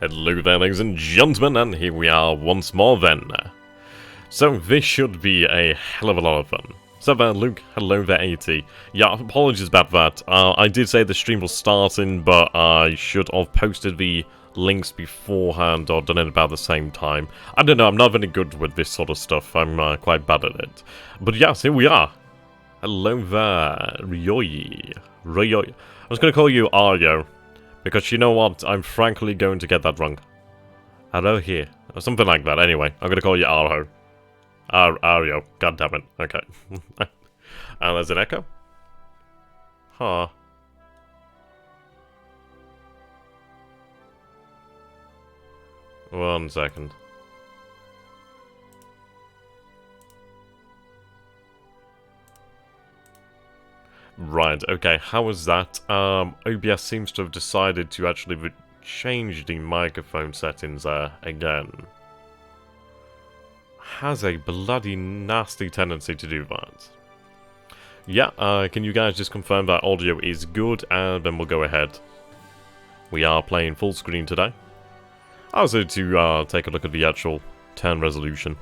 Hello there, ladies and gentlemen, and here we are once more then. So this should be a hell of a lot of fun. So there, Luke, hello there, 80. Yeah, apologies about that. I did say the stream was starting, but I should have posted the links beforehand or done it about the same time. I don't know, I'm not very good with this sort of stuff. I'm quite bad at it. But yes, here we are. Hello there, Ryoyi. I was going to call you Aryo. Because you know what, I'm frankly going to get that wrong. Hello here. Or something like that. Anyway, I'm gonna call you Arho. Aryo. God damn it. Okay. And there's an echo? Huh. One second. Right, okay, how was that? OBS seems to have decided to actually change the microphone settings there again. Has a bloody nasty tendency to do that. Yeah, can you guys just confirm that audio is good, and then we'll go ahead. We are playing full screen today. Also to take a look at the actual turn resolution.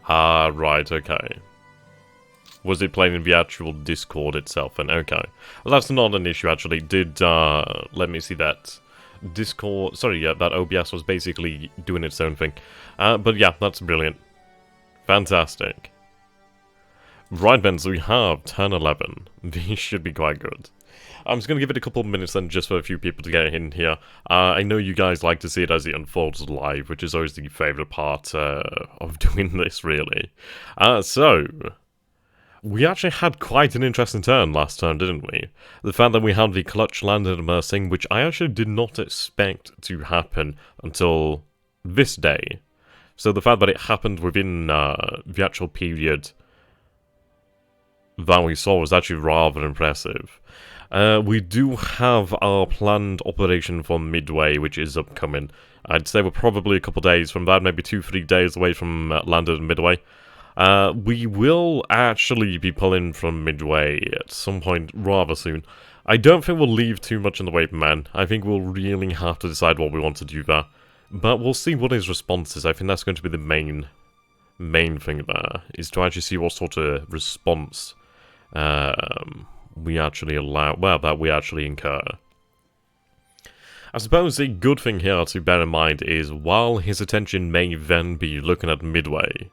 Ah, right, okay. Was it playing in the actual Discord itself? And okay. Well, that's not an issue, actually. Did, let me see that. Discord, sorry, yeah, that OBS was basically doing its own thing. But yeah, that's brilliant. Fantastic. Right then, so we have turn 11. These should be quite good. I'm just going to give it a couple of minutes then, just for a few people to get in here. I know you guys like to see it as it unfolds live, which is always the favourite part of doing this, really. So, we actually had quite an interesting turn last turn, didn't we? The fact that we had the clutch landed immersing, which I actually did not expect to happen until this day. So the fact that it happened within the actual period that we saw was actually rather impressive. We do have our planned operation for Midway, which is upcoming. I'd say we're probably a couple days from that, maybe 2-3 days away from landed Midway. We will actually be pulling from Midway at some point rather soon. I don't think we'll leave too much in the way of men. I think we'll really have to decide what we want to do there. But we'll see what his response is. I think that's going to be the main thing there, is to actually see what sort of response we actually allow, well, that we actually incur. I suppose the good thing here to bear in mind is, while his attention may then be looking at Midway,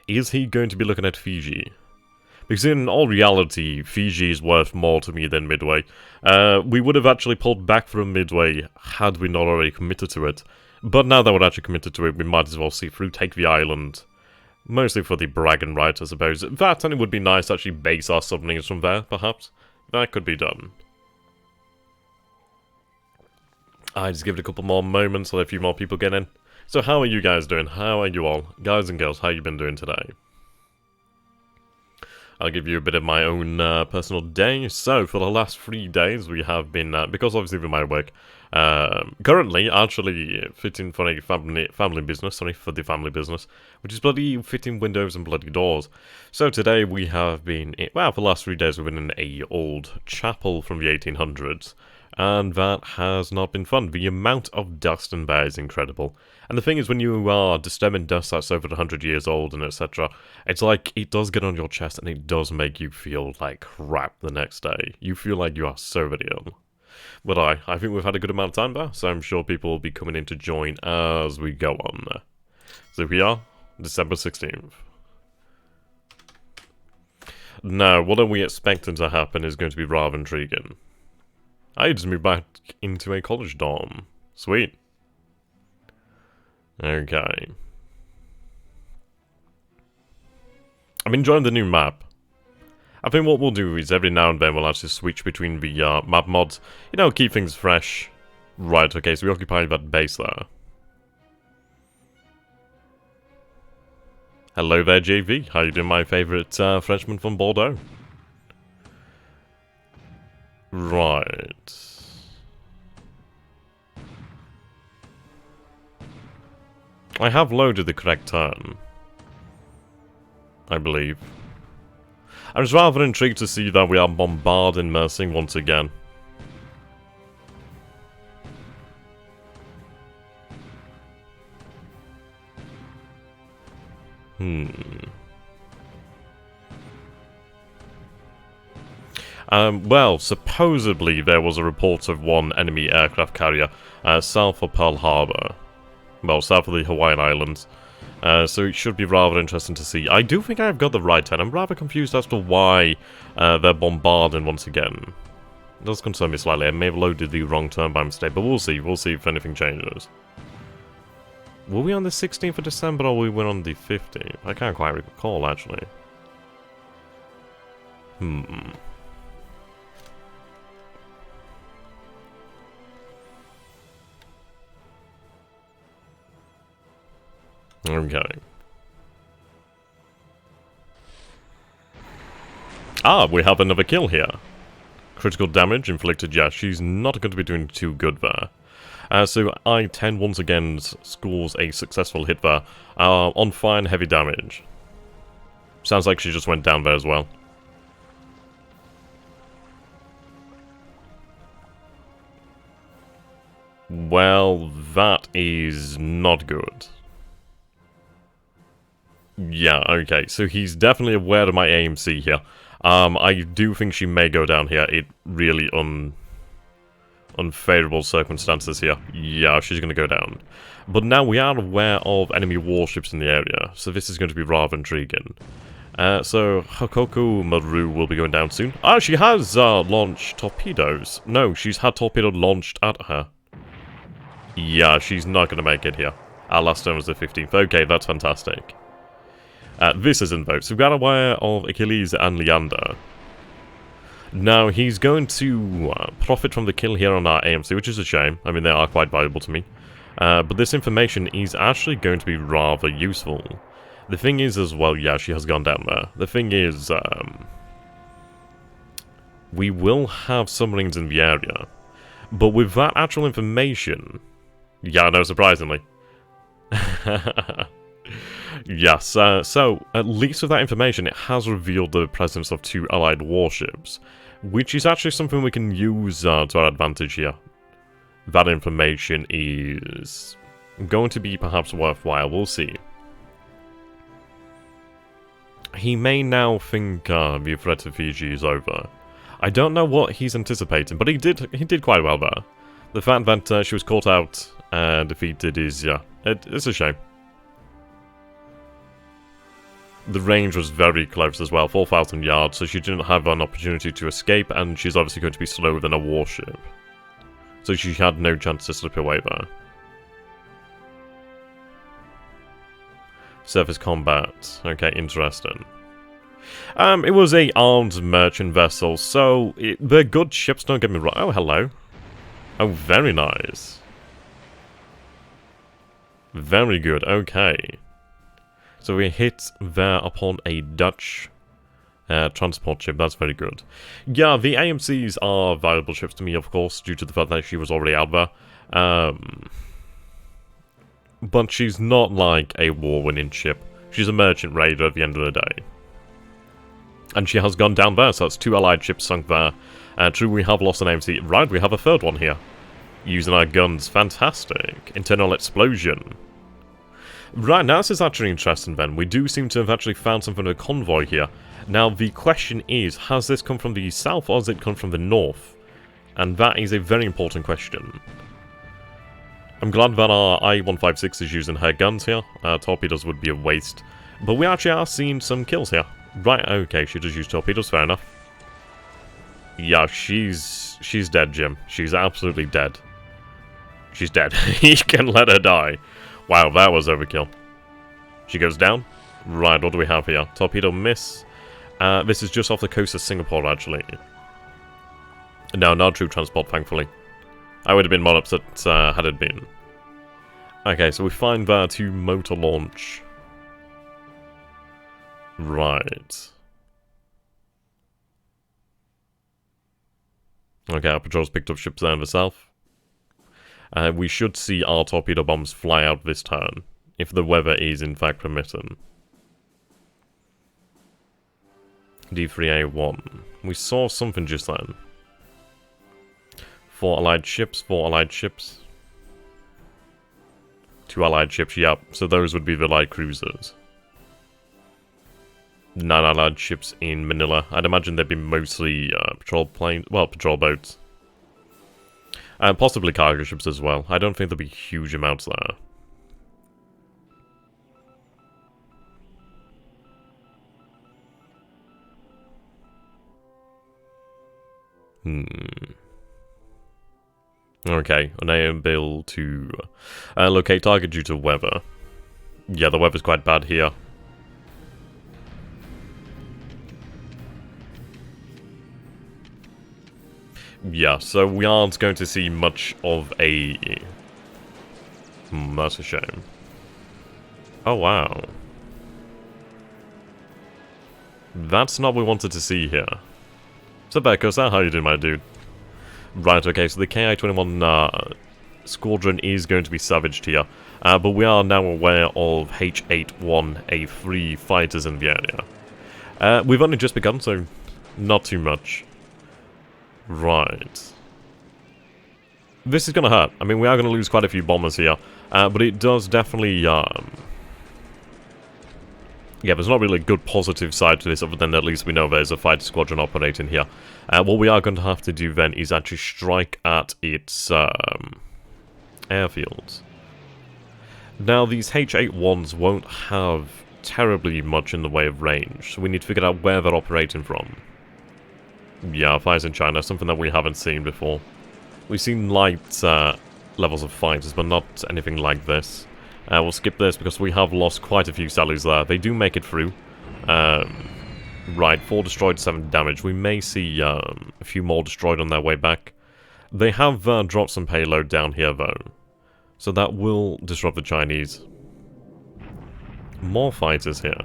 is he going to be looking at Fiji? Because in all reality, Fiji is worth more to me than Midway. We would have actually pulled back from Midway had we not already committed to it. But now that we're actually committed to it, we might as well see through, take the island. Mostly for the bragging right, I suppose. That, and it would be nice to actually base our submarines from there, perhaps. That could be done. I just give it a couple more moments, so let a few more people get in. So how are you guys doing? How are you all? Guys and girls, how you been doing today? I'll give you a bit of my own personal day. So, for the last 3 days, we have been, because obviously with my work, currently actually fitting for a family business, for the family business, which is bloody fitting windows and bloody doors. So today we have been, well, for the last 3 days we've been in a old chapel from the 1800s, and that has not been fun. The amount of dust in there is incredible. And the thing is, when you are disturbing dust that's over 100 years old and etc., it's like, it does get on your chest and it does make you feel like crap the next day. You feel like you are so very ill. But I think we've had a good amount of time there, so I'm sure people will be coming in to join as we go on. So here we are, December 16th. Now, what are we expecting to happen is going to be rather intriguing. I just moved back into a college dorm. Sweet. Okay. I'm enjoying the new map. I think what we'll do is every now and then we'll actually switch between the map mods. You know, keep things fresh. Right, okay, so we occupy that base there. Hello there, JV. How you doing, my favourite Frenchman from Bordeaux? Right. I have loaded the correct turn, I believe. I was rather intrigued to see that we are bombarding Mersing once again. Well, supposedly there was a report of one enemy aircraft carrier south of Pearl Harbor. Well, south of the Hawaiian Islands. So it should be rather interesting to see. I do think I've got the right turn. I'm rather confused as to why they're bombarding once again. It does concern me slightly. I may have loaded the wrong turn by mistake, but we'll see. We'll see if anything changes. Were we on the 16th of December or we were on the 15th? I can't quite recall, actually. Okay. Ah, we have another kill here. Critical damage inflicted. Yeah, she's not going to be doing too good there. So I-10 once again scores a successful hit there. On fire and heavy damage. Sounds like she just went down there as well. Well, that is not good. Yeah, okay, so he's definitely aware of my AMC here. I do think she may go down here. It really unfavorable circumstances here. Yeah, she's going to go down. But now we are aware of enemy warships in the area, so this is going to be rather intriguing. So Hokoku Maru will be going down soon. Ah, she has launched torpedoes. No, she's had torpedo launched at her. Yeah, she's not going to make it here. Our last turn was the 15th. Okay, that's fantastic. This is in boat. So we've got aware of Achilles and Leander. Now, he's going to profit from the kill here on our AMC, which is a shame. I mean, they are quite valuable to me. But this information is actually going to be rather useful. The thing is as well, yeah, she has gone down there. The thing is, we will have submarines in the area. But with that actual information... Yeah, no, surprisingly. Yes, so, at least with that information, it has revealed the presence of 2 allied warships, which is actually something we can use to our advantage here. That information is going to be perhaps worthwhile, we'll see. He may now think the threat to Fiji is over. I don't know what he's anticipating, but he did quite well there. The fact that she was caught out and defeated is, yeah, it's a shame. The range was very close as well, 4,000 yards, so she didn't have an opportunity to escape, and she's obviously going to be slower than a warship. So she had no chance to slip away there. Surface combat. Okay, interesting. It was a armed merchant vessel, so they're good ships, don't get me wrong. Oh, hello. Oh, very nice. Very good, okay. So we hit there upon a Dutch transport ship, that's very good. Yeah, the AMCs are valuable ships to me, of course, due to the fact that she was already out there. But she's not like a war-winning ship. She's a merchant raider at the end of the day. And she has gone down there, so that's 2 allied ships sunk there. True, we have lost an AMC. Right, we have a third one here. Using our guns. Fantastic. Internal explosion. Right, now this is actually interesting, Ben. We do seem to have actually found something of a convoy here. Now, the question is, has this come from the south or has it come from the north? And that is a very important question. I'm glad that our I-156 is using her guns here. Torpedoes would be a waste. But we actually are seeing some kills here. Right, okay, she does use torpedoes, fair enough. Yeah, she's dead, Jim. She's absolutely dead. She's dead. You can let her die. Wow, that was overkill. She goes down. Right, what do we have here? Torpedo miss. This is just off the coast of Singapore, actually. No, not true transport, thankfully. I would have been more upset had it been. Okay, so we find there 2 motor launch. Right. Okay, our patrols picked up ships there in the south. We should see our torpedo bombs fly out this turn, if the weather is in fact permitting. D3A1. We saw something just then. 4 allied ships, 4 allied ships. 2 allied ships, yep. So those would be the light cruisers. 9 allied ships in Manila. I'd imagine they'd be mostly patrol planes, well, patrol boats. And possibly cargo ships as well. I don't think there'll be huge amounts there. Okay, unable to locate target due to weather. Yeah, the weather's quite bad here. Yeah, so we aren't going to see much of a... that's a shame. Oh, wow. That's not what we wanted to see here. So, Becco, how you doing, my dude? Right, okay, so the Ki-21 Squadron is going to be savaged here. But we are now aware of H-81A3 fighters in the area. We've only just begun, so not too much. Right. This is going to hurt. I mean, we are going to lose quite a few bombers here. But it does definitely... yeah, there's not really a good positive side to this other than at least we know there's a fighter squadron operating here. What we are going to have to do then is actually strike at its airfields. Now, these H-81s won't have terribly much in the way of range, so we need to figure out where they're operating from. Yeah, fires in China, something that we haven't seen before. We've seen light levels of fighters, but not anything like this. We'll skip this because we have lost quite a few sallies there. They do make it through. Right, 4 destroyed, 7 damage. We may see a few more destroyed on their way back. They have dropped some payload down here, though. So that will disrupt the Chinese. More fighters here.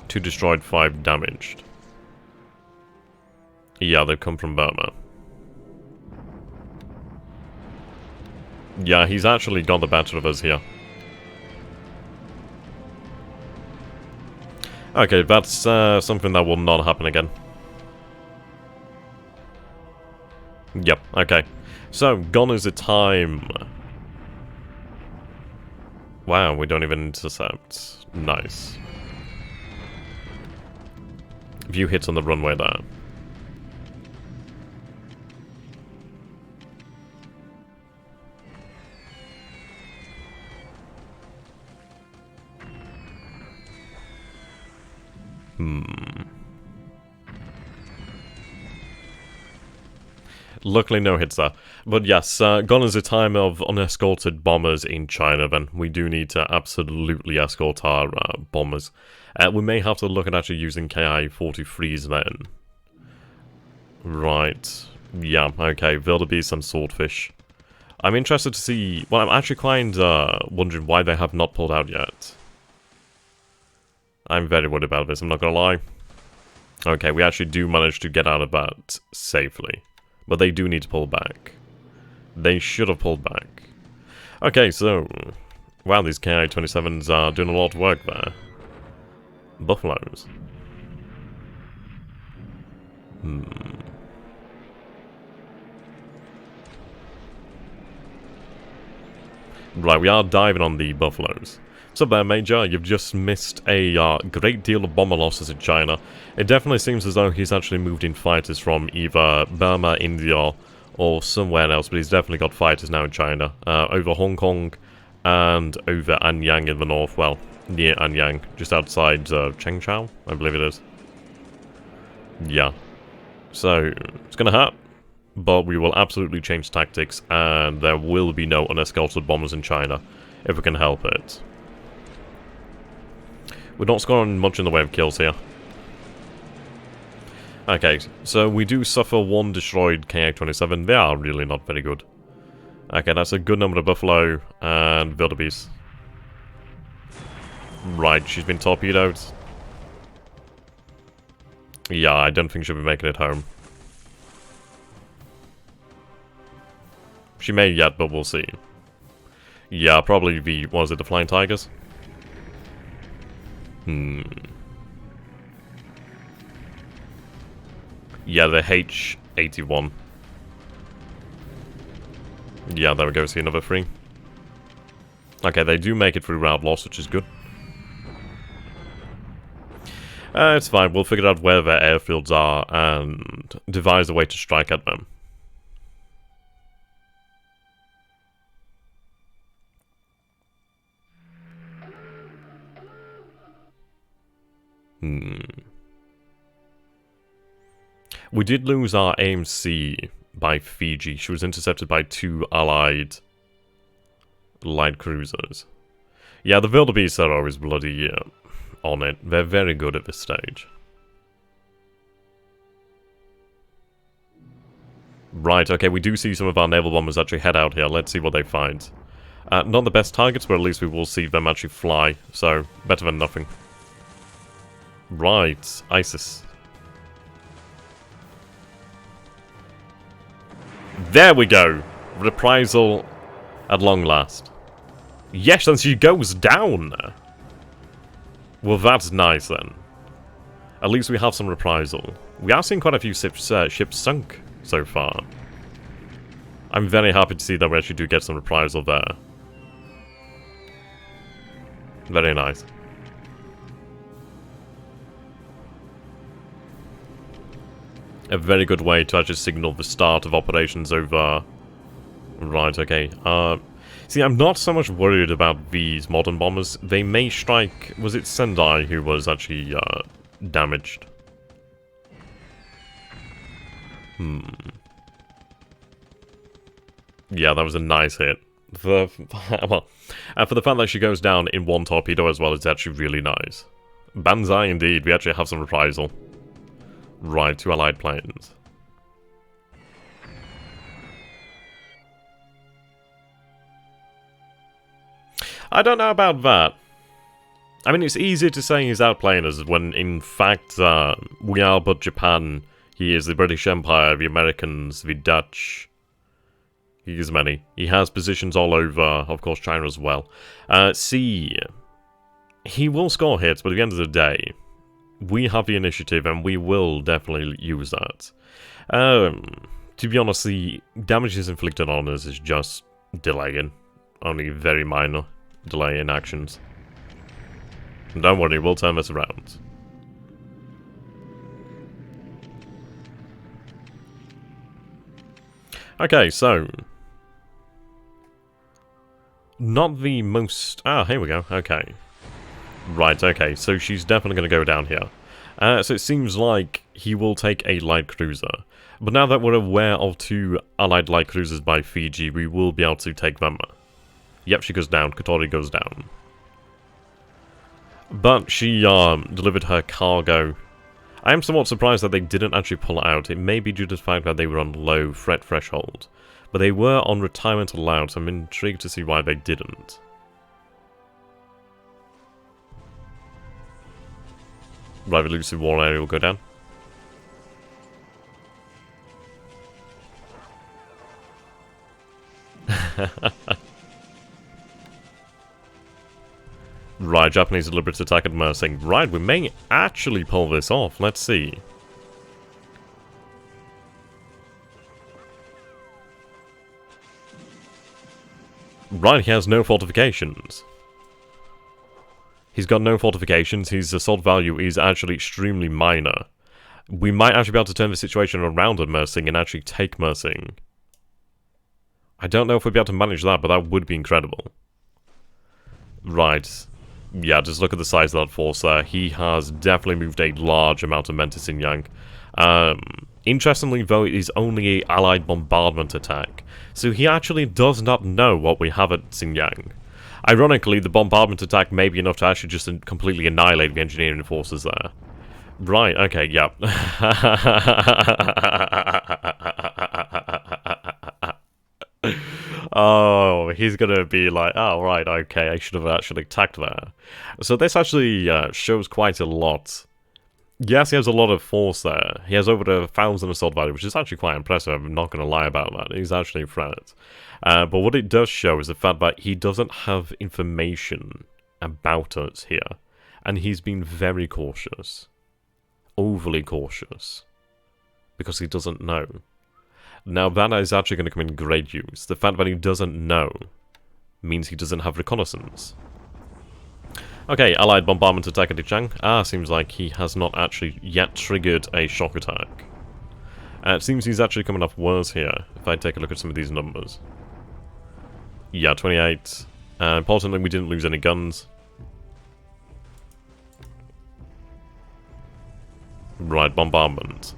2 destroyed, 5 damaged. Yeah, they've come from Burma. Yeah, he's actually got the better of us here. Okay, that's something that will not happen again. Yep, okay. So, gone is the time. Wow, we don't even intercept. Nice. A few hits on the runway there. Luckily no hits there. But yes, gone is a time of unescorted bombers in China then. We do need to absolutely escort our bombers. We may have to look at actually using Ki-43s then. Right. Yeah, okay. Wildebeest and Swordfish. I'm interested to see... well, I'm actually quite wondering why they have not pulled out yet. I'm very worried about this, I'm not gonna lie. Okay, we actually do manage to get out of that safely. But they do need to pull back. They should have pulled back. Okay, so... wow, these Ki-27s are doing a lot of work there. Buffaloes. Right, we are diving on the Buffaloes. So there, Major, you've just missed a great deal of bomber losses in China. It definitely seems as though he's actually moved in fighters from either Burma, India, or somewhere else, but he's definitely got fighters now in China. Over Hong Kong, and over Anyang in the north, well, near Anyang, just outside Chengchao, I believe it is. Yeah. So, it's gonna hurt, but we will absolutely change tactics, and there will be no unescorted bombers in China, if we can help it. We're not scoring much in the way of kills here. Okay, so we do suffer 1 destroyed Ki-27. They are really not very good. Okay, that's a good number of Buffalo and Wildebeest. Right, she's been torpedoed. Yeah, I don't think she'll be making it home. She may yet, but we'll see. Yeah, probably the, what was it, the Flying Tigers? Yeah, the H-81. Yeah, there we go, see another 3. Okay, they do make it through round loss, which is good. It's fine, we'll figure out where their airfields are and devise a way to strike at them. We did lose our AMC by Fiji. She was intercepted by 2 allied light cruisers. Yeah, the wildebeests are always bloody on it. They're very good at this stage. Right, okay, we do see some of our naval bombers actually head out here. Let's see what they find. Not the best targets, but at least we will see them actually fly. So, better than nothing. Right, ISIS. There we go! Reprisal at long last. Yes, and she goes down! Well, that's nice then. At least we have some reprisal. We are seeing quite a few ships sunk so far. I'm very happy to see that we actually do get some reprisal there. Very nice. A very good way to actually signal the start of operations over... Right, okay. See, I'm not so much worried about these modern bombers. They may strike... Was it Sendai who was actually damaged? Yeah, that was a nice hit. Well, for the fact that she goes down in 1 torpedo as well, it's actually really nice. Banzai indeed, we actually have some reprisal. Right, 2 allied planes. I don't know about that. I mean, it's easier to say he's outplaying us when, in fact, we are but Japan. He is the British Empire, the Americans, the Dutch. He is many. He has positions all over, of course, China as well. C. He will score hits, but at the end of the day, we have the initiative, and we will definitely use that. To be honest, the damages inflicted on us is just delaying. Only very minor delay in actions. And don't worry, we'll turn this around. Okay, so... Not the most... Ah, here we go, okay. Right, okay, so she's definitely going to go down here. So it seems like he will take a light cruiser. But now that we're aware of 2 allied light cruisers by Fiji, we will be able to take them. Yep, she goes down. Kotori goes down. But she delivered her cargo. I am somewhat surprised that they didn't actually pull out. It may be due to the fact that they were on low threat threshold. But they were on retirement allowed, so I'm intrigued to see why they didn't. Right, the elusive war area will go down. Right, Japanese deliberate attack at Mersing. Right, we may actually pull this off. Let's see. Right, he has no fortifications. He's got no fortifications. His assault value is actually extremely minor. We might actually be able to turn the situation around at Mersing and actually take Mersing. I don't know if we'll be able to manage that, but that would be incredible. Right. Yeah, just look at the size of that force there. He has definitely moved a large amount of men to Xinjiang. Interestingly, though, it is only an allied bombardment attack. So he actually does not know what we have at Xinjiang. Ironically, the bombardment attack may be enough to actually just completely annihilate the engineering forces there. Right, okay, yeah. Oh, he's gonna be like, oh, right, okay, I should have actually attacked there. So this actually shows quite a lot Yes, he has a lot of force there. He has over 1,000 assault value, which is actually quite impressive. I'm not going to lie about that. He's actually a threat. But what it does show is the fact that he doesn't have information about us here. And he's been very cautious. Overly cautious. Because he doesn't know. Now that is actually going to come in great use. The fact that he doesn't know means he doesn't have reconnaissance. Okay, Allied bombardment attack at Ichang. Seems like he has not actually yet triggered a shock attack. It seems he's actually coming off worse here, if I take a look at some of these numbers. Yeah, 28. Importantly, we didn't lose any guns. Right, bombardment.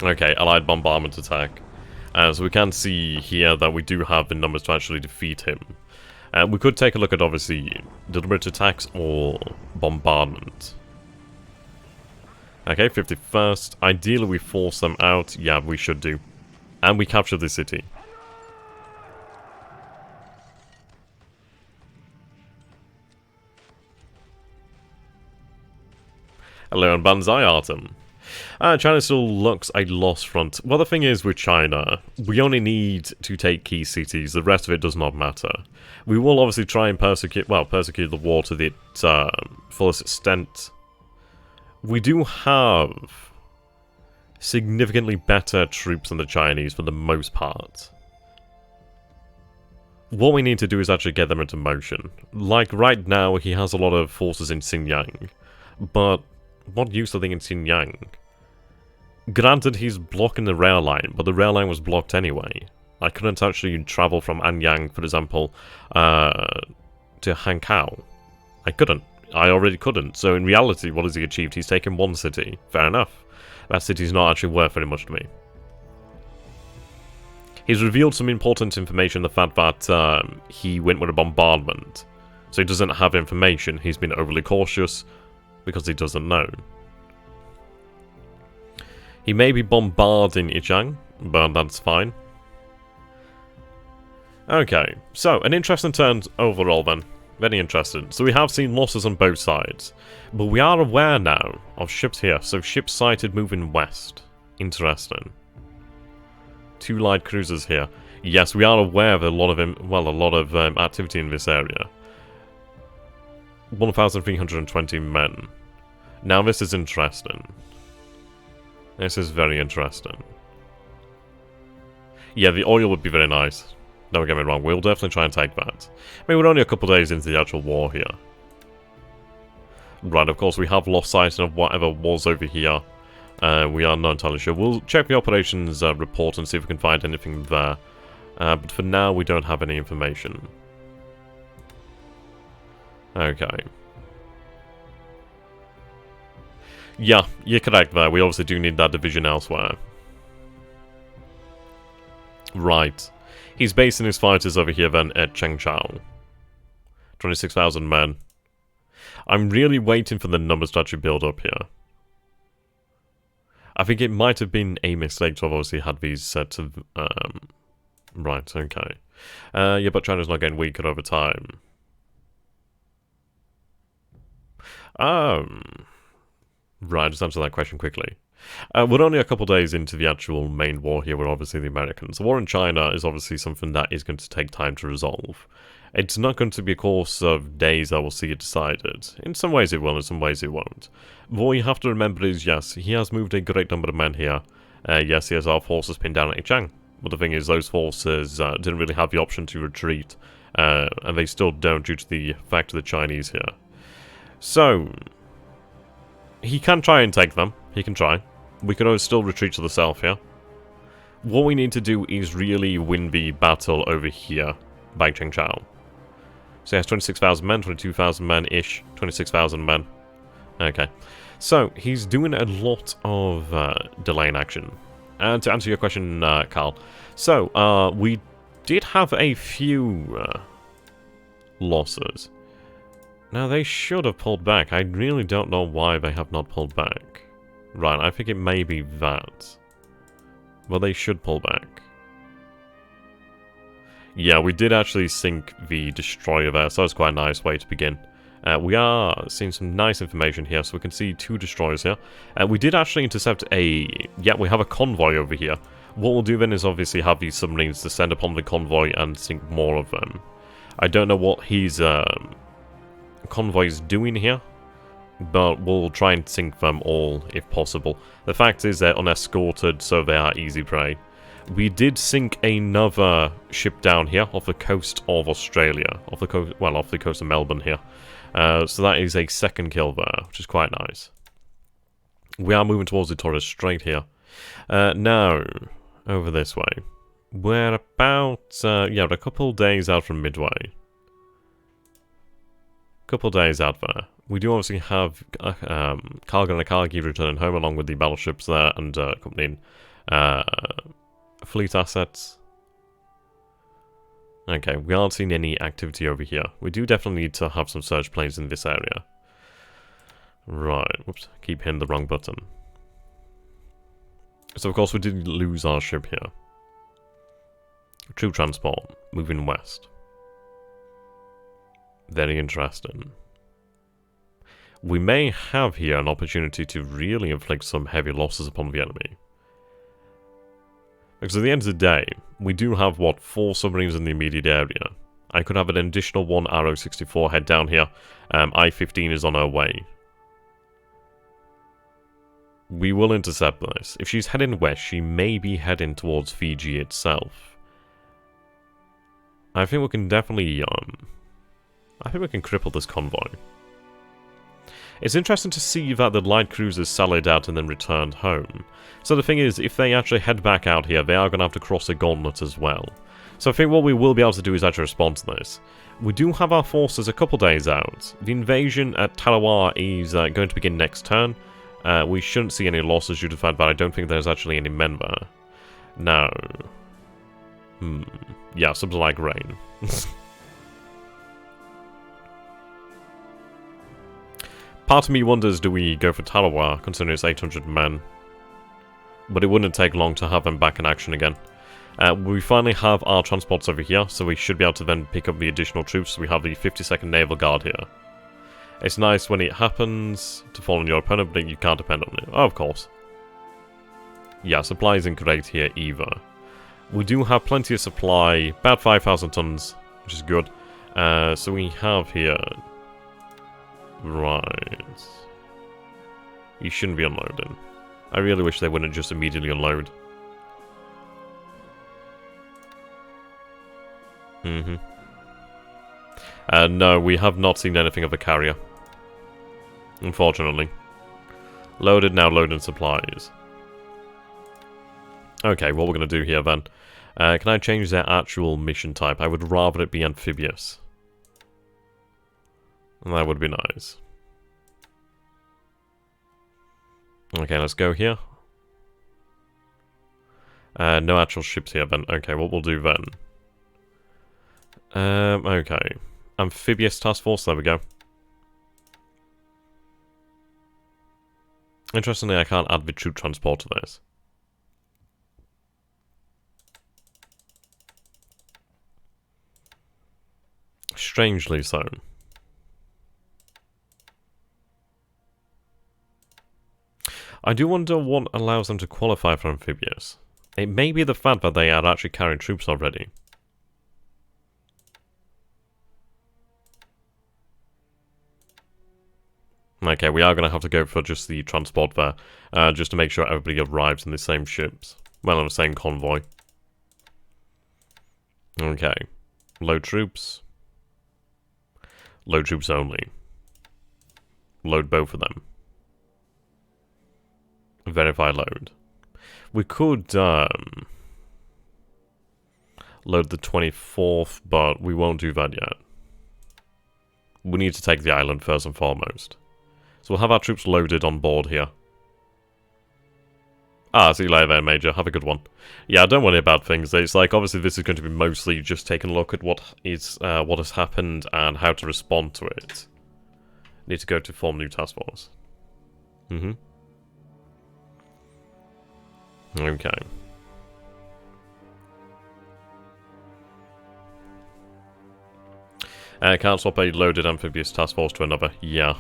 Okay, Allied bombardment attack. So we can see here that we do have the numbers to actually defeat him. We could take a look at, obviously, deliberate attacks or bombardment. Okay, 51st. Ideally, we force them out. Yeah, we should do. And we capture the city. Hello and Banzai Artem. China still looks a lost front. Well, the thing is with China, we only need to take key cities. The rest of it does not matter. We will obviously try and persecute the war to the fullest extent. We do have significantly better troops than the Chinese for the most part. What we need to do is actually get them into motion. Like right now, he has a lot of forces in Xinjiang, but what use are they in Xinjiang? Granted, he's blocking the rail line, but the rail line was blocked anyway. I couldn't actually travel from Anyang, for example, to Hankow. I couldn't. I already couldn't. So in reality, what has he achieved? He's taken one city. Fair enough. That city's not actually worth very much to me. He's revealed some important information, the fact that he went with a bombardment. So he doesn't have information. He's been overly cautious because he doesn't know. He may be bombarding Ichang, but that's fine. Okay, so an interesting turn overall then. Very interesting. So we have seen losses on both sides, but we are aware now of ships here. So ships sighted moving west. Interesting. 2 light cruisers here. Yes, we are aware of a lot of activity in this area. 1,320 men. Now this is interesting. This is very interesting. Yeah, the oil would be very nice. Don't get me wrong, we'll definitely try and take that. I mean, we're only a couple of days into the actual war here. Right, of course, we have lost sight of whatever was over here. We are not entirely sure. We'll check the operations report and see if we can find anything there. But for now, we don't have any information. Okay. Yeah, you're correct there. We obviously do need that division elsewhere. Right. He's basing his fighters over here then at Chengchao. 26,000 men. I'm really waiting for the numbers to actually build up here. I think it might have been a mistake to have obviously had these sets of... right, okay. Yeah, but China's not getting weaker over time. Right, just answer that question quickly. We're only a couple days into the actual main war here with obviously the Americans. The war in China is obviously something that is going to take time to resolve. It's not going to be a course of days that will see it decided. In some ways it will, in some ways it won't. What you have to remember is, yes, he has moved a great number of men here. Yes, he has our forces pinned down at Ichang. But the thing is, those forces didn't really have the option to retreat. And they still don't due to the fact of the Chinese here. So... he can try and take them. He can try. We can always still retreat to the south here. What we need to do is really win the battle over here by Chengchao. So he has 26,000 men, 22,000 men-ish, 26,000 men. Okay. So, he's doing a lot of delay in action. And to answer your question, Carl. So, we did have a few losses. Now, they should have pulled back. I really don't know why they have not pulled back. Right, I think it may be that. Well, they should pull back. Yeah, we did actually sink the destroyer there, so that's quite a nice way to begin. We are seeing some nice information here, so we can see 2 destroyers here. We did actually intercept a... Yeah, we have a convoy over here. What we'll do then is obviously have these submarines descend upon the convoy and sink more of them. I don't know what his convoy is doing here, but we'll try and sink them all if possible. The fact is they're unescorted, so they are easy prey. We did sink another ship down here off the coast of Australia, off the coast of Melbourne here. So that is a second kill there, which is quite nice. We are moving towards the Torres Strait here. Now, over this way. We're about, yeah, we're a couple days out from Midway. Couple days out there. We do obviously have Cargo and Akagi returning home along with the battleships there and accompanying fleet assets. Okay, we aren't seeing any activity over here. We do definitely need to have some search planes in this area. Right, whoops, keep hitting the wrong button. So of course we did lose our ship here. Troop transport, moving west. Very interesting. We may have here an opportunity to really inflict some heavy losses upon the enemy. Because at the end of the day, we do have, what, 4 submarines in the immediate area. I could have an additional 1 Arrow 64 head down here. I-15 is on her way. We will intercept this. If she's heading west, she may be heading towards Fiji itself. I think we can definitely, I think we can cripple this convoy. It's interesting to see that the light cruisers sallied out and then returned home. So the thing is, if they actually head back out here, they are going to have to cross a gauntlet as well. So I think what we will be able to do is actually respond to this. We do have our forces a couple days out. The invasion at Tarawa is going to begin next turn. We shouldn't see any losses due to the fact that I don't think there's actually any men there. Now... yeah, something like rain. Part of me wonders, do we go for Tarawa, considering it's 800 men? But it wouldn't take long to have them back in action again. We finally have our transports over here, so we should be able to then pick up the additional troops. We have the 52nd Naval Guard here. It's nice when it happens to fall on your opponent, but you can't depend on it. Oh, of course. Yeah, supply isn't great here either. We do have plenty of supply, about 5,000 tons, which is good. So we have here... Right. You shouldn't be unloading. I really wish they wouldn't just immediately unload. No, we have not seen anything of a carrier. Unfortunately. Loaded, now loading supplies. Okay, what we're going to do here then. Can I change their actual mission type? I would rather it be amphibious. That would be nice. Okay, let's go here. No actual ships here then. Okay, what we'll do then. Okay. Amphibious task force, there we go. Interestingly, I can't add the troop transport to this. Strangely so. I do wonder what allows them to qualify for amphibious. It may be the fact that they are actually carrying troops already. Okay, we are going to have to go for just the transport there, just to make sure everybody arrives in the same ships. Well, on the same convoy. Okay. Load troops. Load troops only. Load both of them. Verify load. We could load the 24th, but we won't do that yet. We need to take the island first and foremost. So we'll have our troops loaded on board here. See you later there, Major. Have a good one. Yeah, don't worry about things. It's like, obviously this is going to be mostly just taking a look at what has happened and how to respond to it. Need to go to form new task force. Okay. Can't swap a loaded amphibious task force to another. Yeah.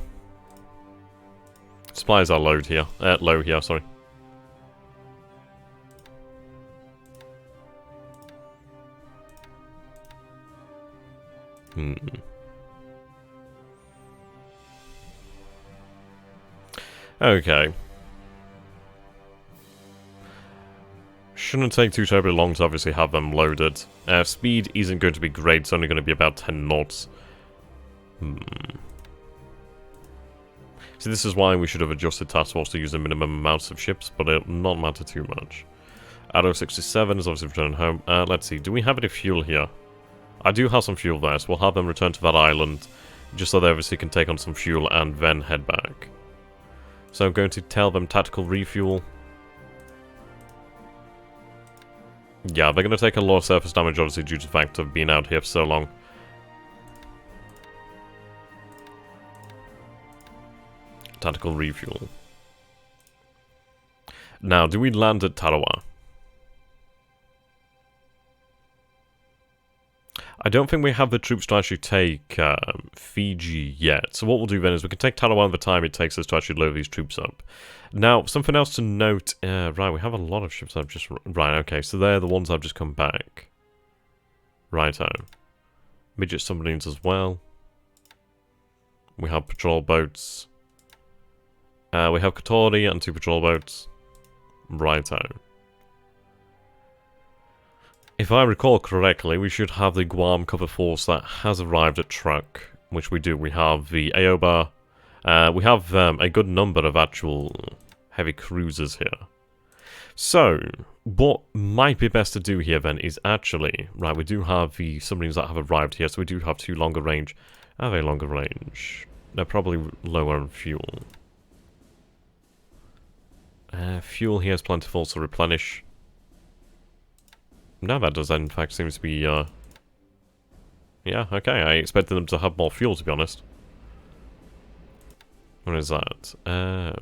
Supplies are low here, sorry. Okay. Shouldn't take too terribly long to obviously have them loaded. Speed isn't going to be great, it's only going to be about 10 knots. See, this is why we should have adjusted task force to use the minimum amounts of ships, but it'll not matter too much. Addo 67 is obviously returning home. Let's see, do we have any fuel here? I do have some fuel there, so we'll have them return to that island, just so they obviously can take on some fuel and then head back. So I'm going to tell them tactical refuel. Yeah, they're going to take a lot of surface damage, obviously, due to the fact of being out here for so long. Tactical refuel. Now, do we land at Tarawa? I don't think we have the troops to actually take Fiji yet. So what we'll do then is we can take Tarawa the time it takes us to actually load these troops up. Now, something else to note. Right, we have a lot of ships I've just... Right, okay, so they're the ones I've just come back. Righto. Midget submarines as well. We have patrol boats. We have Katori and 2 patrol boats. Righto. If I recall correctly, we should have the Guam cover force that has arrived at Truk, which we do. We have the Aoba. We have a good number of actual heavy cruisers here. So, what might be best to do here then is actually... Right, we do have the submarines that have arrived here, so we do have 2 longer range. Have a longer range. They're probably lower on fuel. Fuel here is plentiful, so replenish. No, that does in fact seems to be, yeah, okay, I expected them to have more fuel, to be honest. What is that? A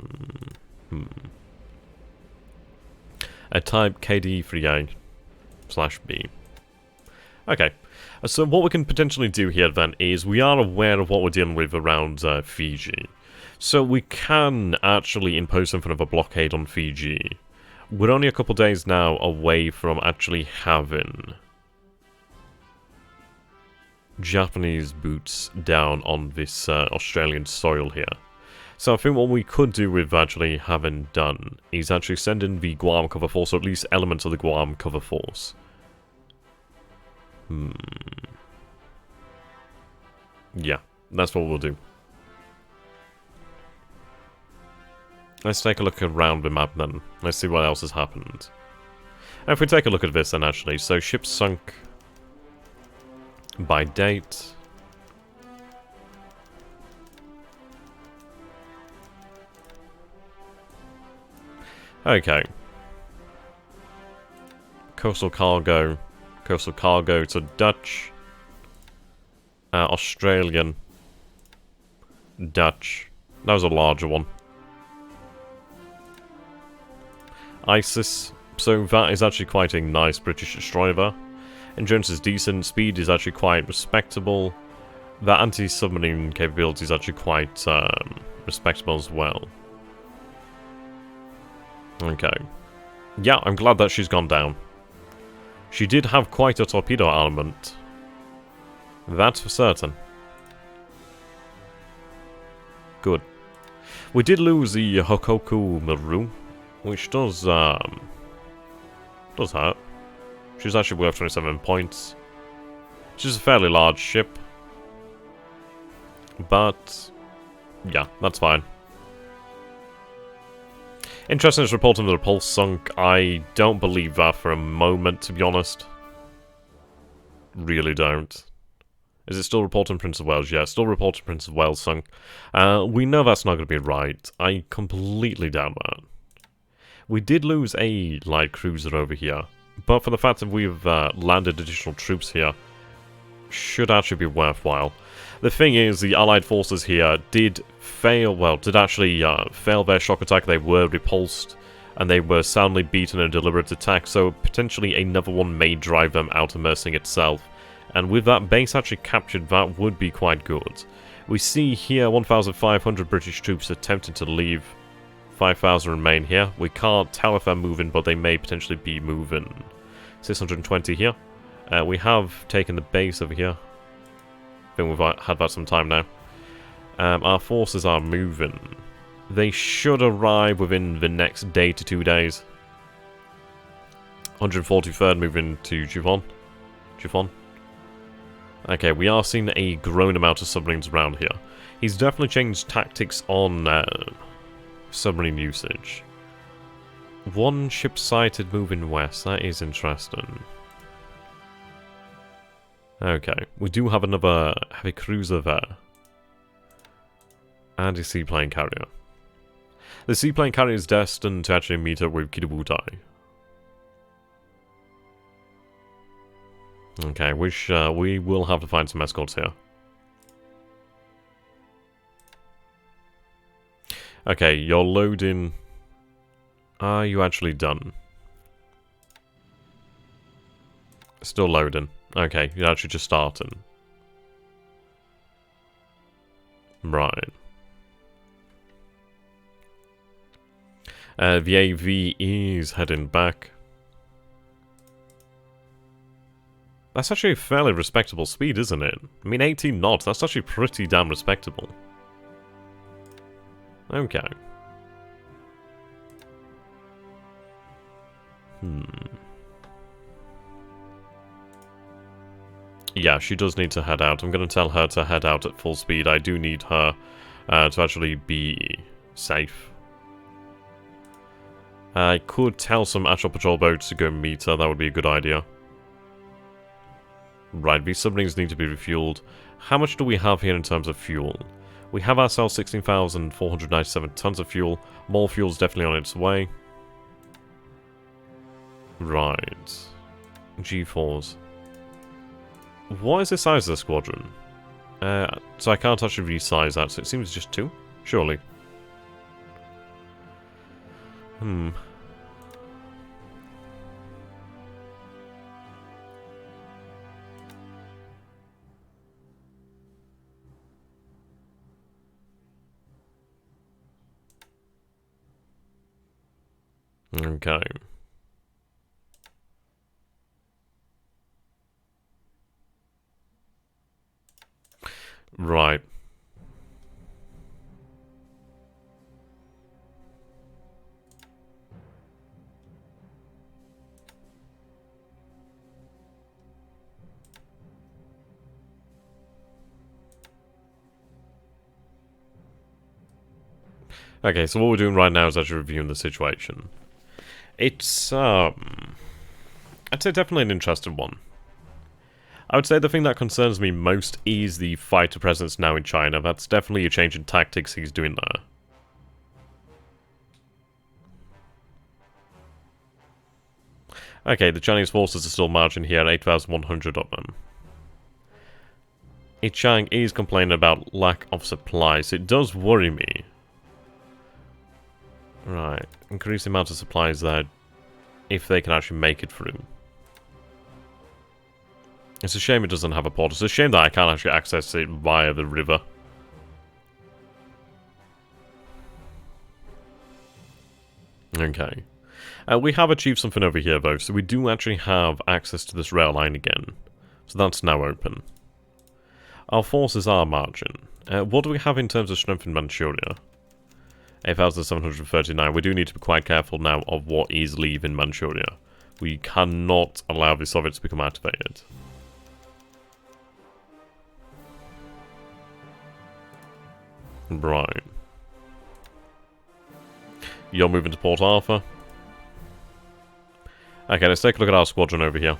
type KD3A/B. Okay, so what we can potentially do here then is we are aware of what we're dealing with around Fiji. So we can actually impose something of a blockade on Fiji. We're only a couple days now away from actually having Japanese boots down on this Australian soil here. So I think what we could do with actually having done is actually send in the Guam cover force, or at least elements of the Guam cover force. Yeah, that's what we'll do. Let's take a look around the map then. Let's see what else has happened. And if we take a look at this then actually, so ships sunk by date. Okay. Coastal cargo to Dutch, Australian, Dutch. That was a larger one. ISIS, so that is actually quite a nice British destroyer. Endurance is decent, speed is actually quite respectable. The anti-submarine capability is actually quite respectable as well. Okay. Yeah, I'm glad that she's gone down. She did have quite a torpedo armament. That's for certain. Good. We did lose the Hokoku Maru, which does hurt. She's actually worth 27 points. She's a fairly large ship. But, yeah, that's fine. Interesting is reporting the Repulse sunk. I don't believe that for a moment, to be honest. Really don't. Is it still reporting Prince of Wales? Yeah, still reporting Prince of Wales sunk. We know that's not going to be right. I completely doubt that. We did lose a light cruiser over here, but for the fact that we've landed additional troops here, should actually be worthwhile. The thing is, the Allied forces here did fail, well, did actually fail their shock attack. They were repulsed, and they were soundly beaten in a deliberate attack, so potentially another one may drive them out of Mersing itself, And with that base actually captured, that would be quite good. We see here 1,500 British troops attempting to leave. 5,000 remain here. We can't tell if they're moving, but they may potentially be moving. 620 here. We have taken the base over here. I think we've had that some time now. Our forces are moving. They should arrive within the next day to 2 days. 143rd moving to Chiffon. Okay, we are seeing a growing amount of submarines around here. He's definitely changed tactics on submarine usage. One ship sighted moving west. That is interesting. Okay, we do have another heavy cruiser there. And a seaplane carrier. The seaplane carrier is destined to actually meet up with Kidabutai. Okay, which we will have to find some escorts here. Okay, you're loading. Are you actually done? Still loading. Okay, you're actually just starting. Right. The AV is heading back. That's actually a fairly respectable speed, isn't it? I mean, 18 knots, that's actually pretty damn respectable. Okay. Yeah, she does need to head out. I'm going to tell her to head out at full speed. I do need her to actually be safe. I could tell some actual patrol boats to go meet her. That would be a good idea. Right, these submarines need to be refueled. How much do we have here in terms of fuel? We have ourselves 16,497 tons of fuel. More fuel is definitely on its way. Right. G4s. What is the size of the squadron? So I can't actually resize that, so it seems just 2? Surely. Okay. Right. Okay, so what we're doing right now is actually reviewing the situation. It's, I'd say definitely an interesting one. I would say the thing that concerns me most is the fighter presence now in China. That's definitely a change in tactics he's doing there. Okay, the Chinese forces are still marching here, 8,100 of them. Ichang is complaining about lack of supplies. It does worry me. Right, increase the amount of supplies there, if they can actually make it through. It's a shame it doesn't have a port. It's a shame that I can't actually access it via the river. Okay. We have achieved something over here, though, so we do actually have access to this rail line again. So that's now open. Our forces are marching. What do we have in terms of strength in Manchuria? 8,739. We do need to be quite careful now of what is leaving Manchuria. We cannot allow the Soviets to become activated. Right. You're moving to Port Arthur. Okay, let's take a look at our squadron over here.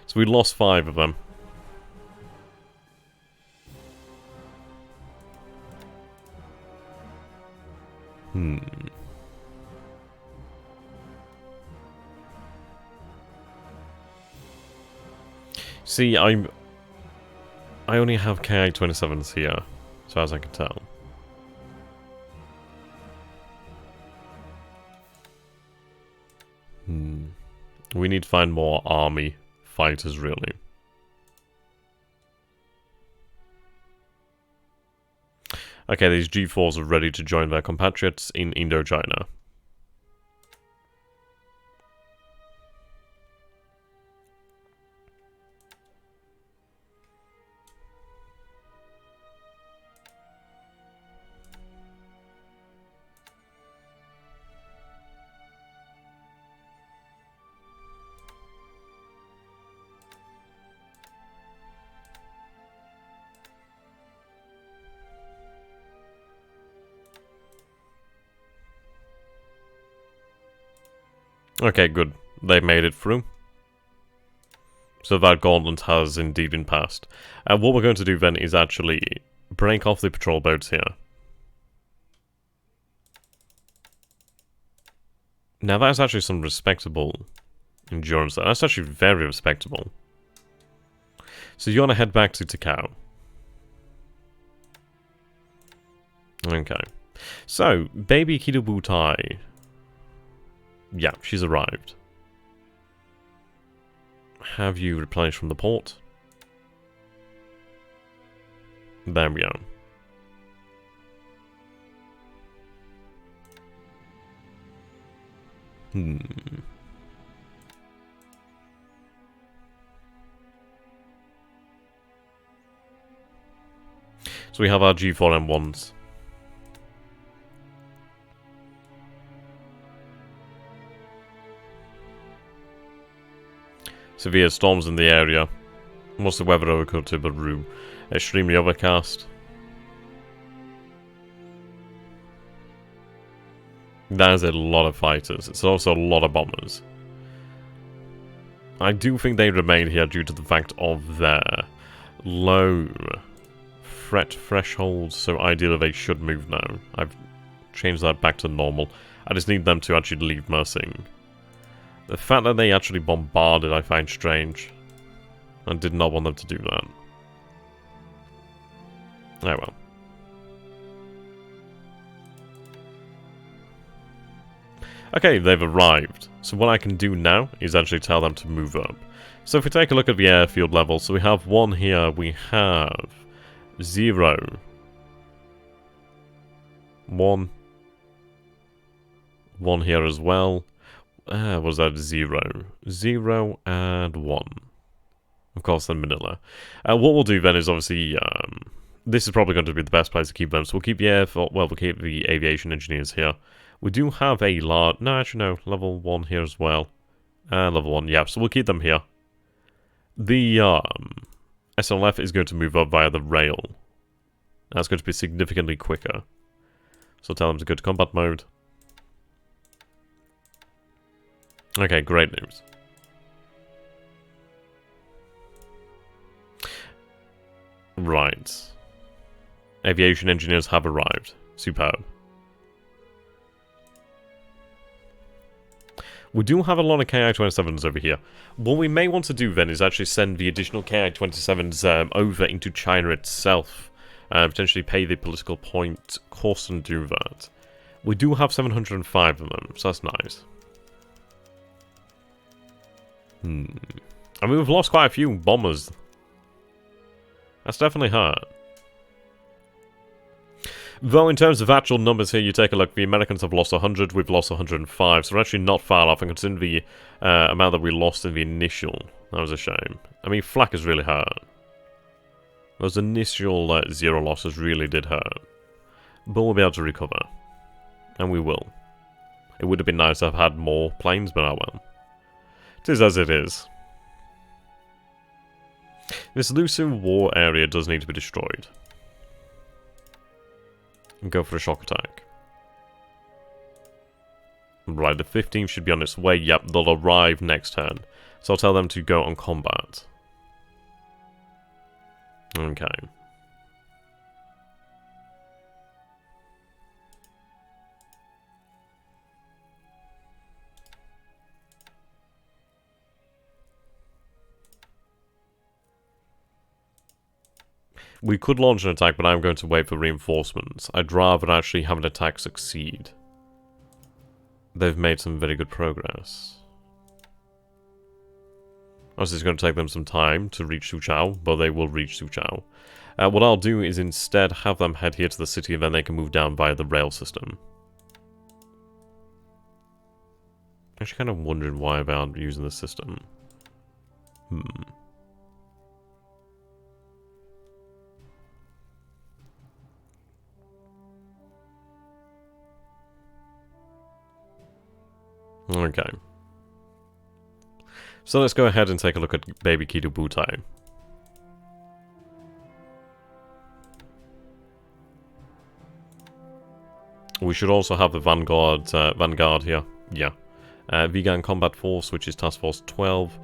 So we lost 5 of them. See, I only have Ki-27s here, as far as I can tell. We need to find more army fighters, really. Okay, these G4s are ready to join their compatriots in Indochina. Okay, good. They made it through. So that gauntlet has indeed been passed. And what we're going to do then is actually break off the patrol boats here. Now that's actually some respectable endurance there. That's actually very respectable. So you want to head back to Takao. Okay. So, baby Kidobutai. Yeah, she's arrived. Have you replenished from the port? There we go. So we have our G4M1s. Severe storms in the area. What's the weather over Kotobaru? Extremely overcast. That is a lot of fighters. It's also a lot of bombers. I do think they remain here due to the fact of their low threat threshold, so ideally they should move now. I've changed that back to normal. I just need them to actually leave Mersing. The fact that they actually bombarded I find strange. I did not want them to do that. Oh well. Okay, they've arrived. So what I can do now is actually tell them to move up. So if we take a look at the airfield level, so we have 1 here, we have 0. 1. 1 here as well. What was that? 0. 0 and 1. Of course, then Manila. What we'll do then is obviously, this is probably going to be the best place to keep them. So we'll keep the we'll keep the aviation engineers here. We do have a large, no, actually no, level 1 here as well. Level 1, yeah, so we'll keep them here. The SLF is going to move up via the rail. That's going to be significantly quicker. So tell them to go to combat mode. Okay, great news. Right. Aviation engineers have arrived. Superb. We do have a lot of KI-27s over here. What we may want to do then is actually send the additional KI-27s over into China itself. Potentially pay the political point cost and do that. We do have 705 of them, so that's nice. I mean, we've lost quite a few bombers. That's definitely hurt. Though in terms of actual numbers here, you take a look, the Americans have lost 100, we've lost 105, so we're actually not far off, and considering the amount that we lost in the initial, that was a shame. I mean, flak has really hurt. Those initial 0 losses really did hurt. But we'll be able to recover. And we will. It would have been nice to have had more planes, but oh well. It is as it is. This Lusu war area does need to be destroyed. And go for a shock attack. Right, the 15th should be on its way. Yep, they'll arrive next turn. So I'll tell them to go on combat. Okay. We could launch an attack, but I'm going to wait for reinforcements. I'd rather actually have an attack succeed. They've made some very good progress. Obviously, it's going to take them some time to reach Suchao, but they will reach Suchao. What I'll do is instead have them head here to the city, and then they can move down via the rail system. Actually, kind of wondering why about using the system. Okay. So let's go ahead and take a look at Baby Kido Butai. We should also have the Vanguard here. Yeah. Vegan Combat Force, which is Task Force 12.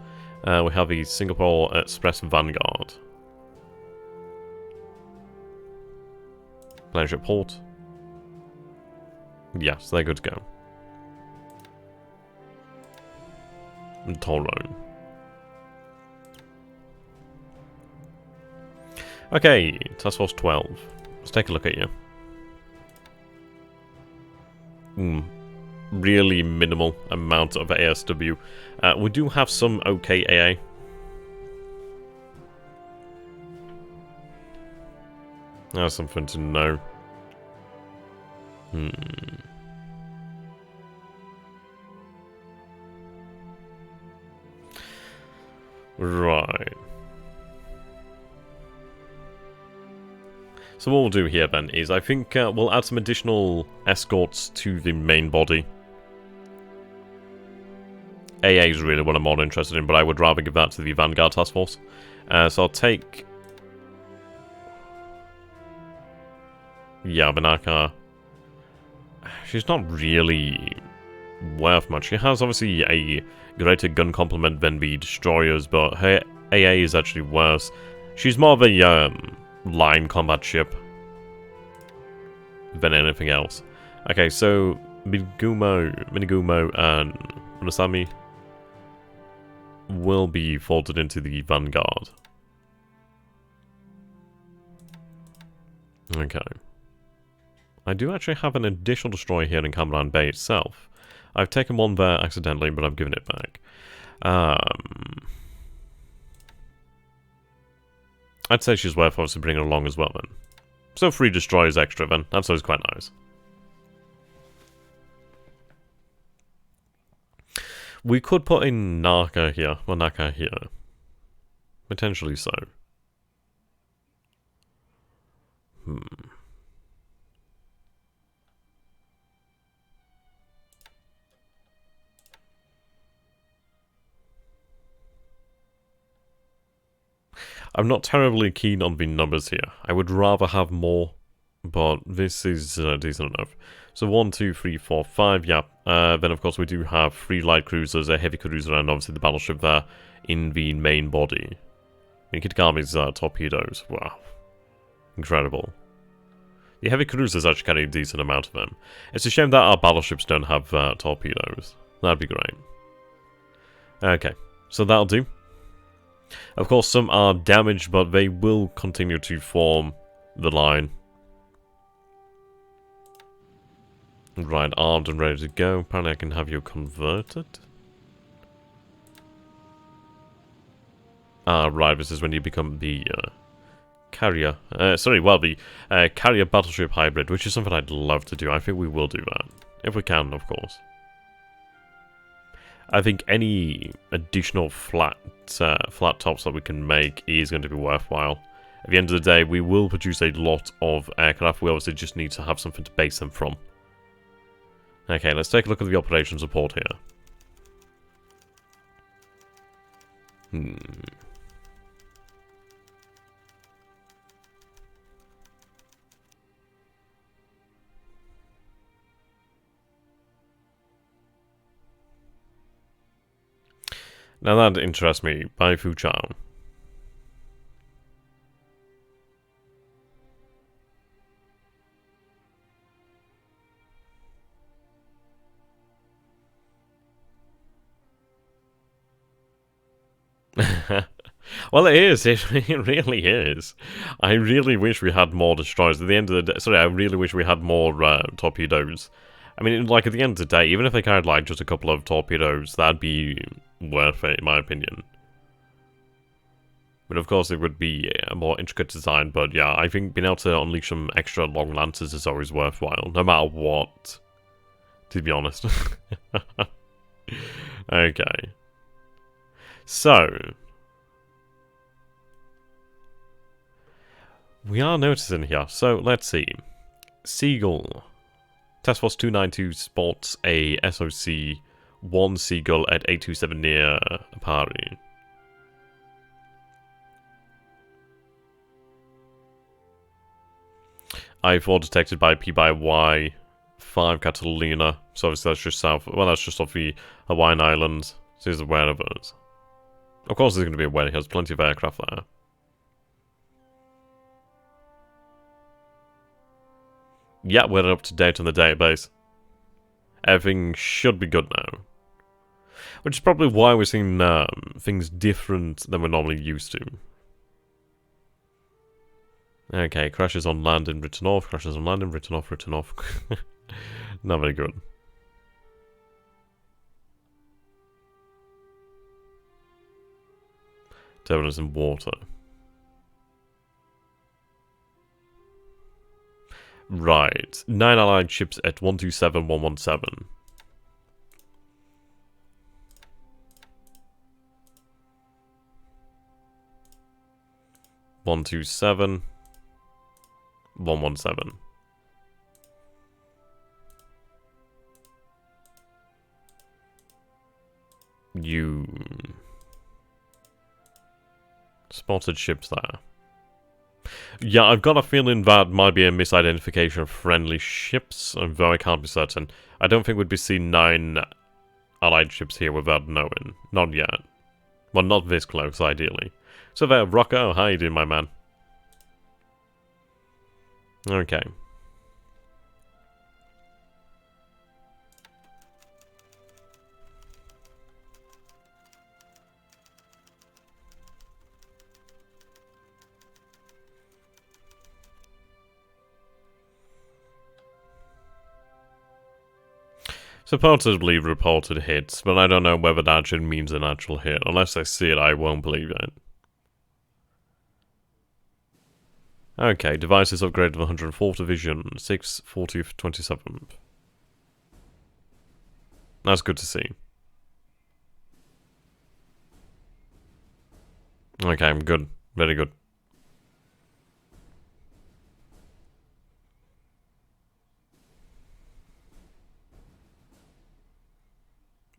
We have the Singapore Express Vanguard. Planetship Port. Yes, they're good to go. Tolrone. Okay, Task Force 12. Let's take a look at you. Really minimal amount of ASW. We do have some okay AA. That's something to know. Right. So what we'll do here then is I think we'll add some additional escorts to the main body. AA is really what I'm more interested in, but I would rather give that to the Vanguard Task Force. So I'll take... Yeah, Banaka. She's not really worth much. She has obviously a greater gun complement than the destroyers, but her AA is actually worse. She's more of a line combat ship than anything else. Okay, so Minigumo and Murasami will be folded into the Vanguard. Okay. I do actually have an additional destroyer here in Camaran Bay itself. I've taken one there accidentally, but I've given it back. I'd say she's worth obviously bringing along as well then. So 3 destroyers extra then. That's always quite nice. We could put in Naka here, or Naka here. Potentially so. I'm not terribly keen on the numbers here. I would rather have more, but this is decent enough. So 1, 2, 3, 4, 5, yeah. Then of course we do have 3 light cruisers, a heavy cruiser, and obviously the battleship there in the main body. Kitakami's torpedoes, wow. Incredible. The heavy cruisers actually carry a decent amount of them. It's a shame that our battleships don't have torpedoes. That'd be great. Okay, so that'll do. Of course, some are damaged, but they will continue to form the line. Right, armed and ready to go. Apparently I can have you converted. Right, this is when you become the carrier. The carrier battleship hybrid, which is something I'd love to do. I think we will do that. If we can, of course. I think any additional flat tops that we can make is going to be worthwhile. At the end of the day, we will produce a lot of aircraft. We obviously just need to have something to base them from. Okay, let's take a look at the operations report here. Now that interests me. Bai Fu Chao. Well, it is. It really is. I really wish we had more destroyers. At the end of the day, sorry, I really wish we had more torpedoes. I mean, like, at the end of the day, even if they carried, like, just a couple of torpedoes, that'd be worth it, in my opinion. But of course, it would be a more intricate design. But yeah, I think being able to unleash some extra long lances is always worthwhile, no matter what. To be honest. Okay. So we are noticing here. So let's see. Seagull. Task Force 292 spots a SOC 1 Seagull at 827 near Apari. I-4 detected by P by Y. 5 Catalina. So obviously that's just south. Well, that's just off the Hawaiian Islands. So he's aware of us. Of course, there's going to be aware. He has plenty of aircraft there. Yeah, we're up to date on the database. Everything should be good now. Which is probably why we're seeing things different than we're normally used to. Okay, crashes on land and written off, crashes on land and written off, written off. Not very good. Turbulence in water. Right. 9 allied ships at 127, 117. 127, 117. You spotted ships there. Yeah, I've got a feeling that might be a misidentification of friendly ships, though I can't be certain. I don't think we'd be seeing 9 allied ships here without knowing. Not yet. Well, not this close, ideally. So there, Rocco, how you doing, my man? Okay. Supposedly reported hits, but I don't know whether that actually means an actual hit. Unless I see it, I won't believe it. Okay, devices upgraded to 104th Division, 6th, 40th, 27th. That's good to see. Okay, I'm good. Very good.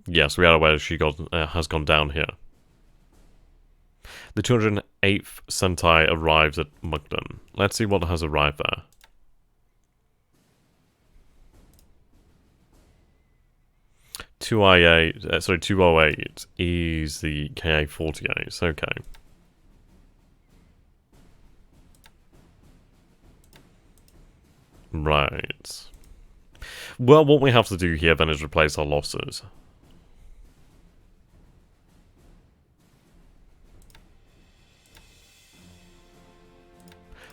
Yes, we are aware she has gone down here. The 208th Sentai arrives at Mukden. Let's see what has arrived there. Two 208 is the KA-48. Okay. Right. Well, what we have to do here then is replace our losses.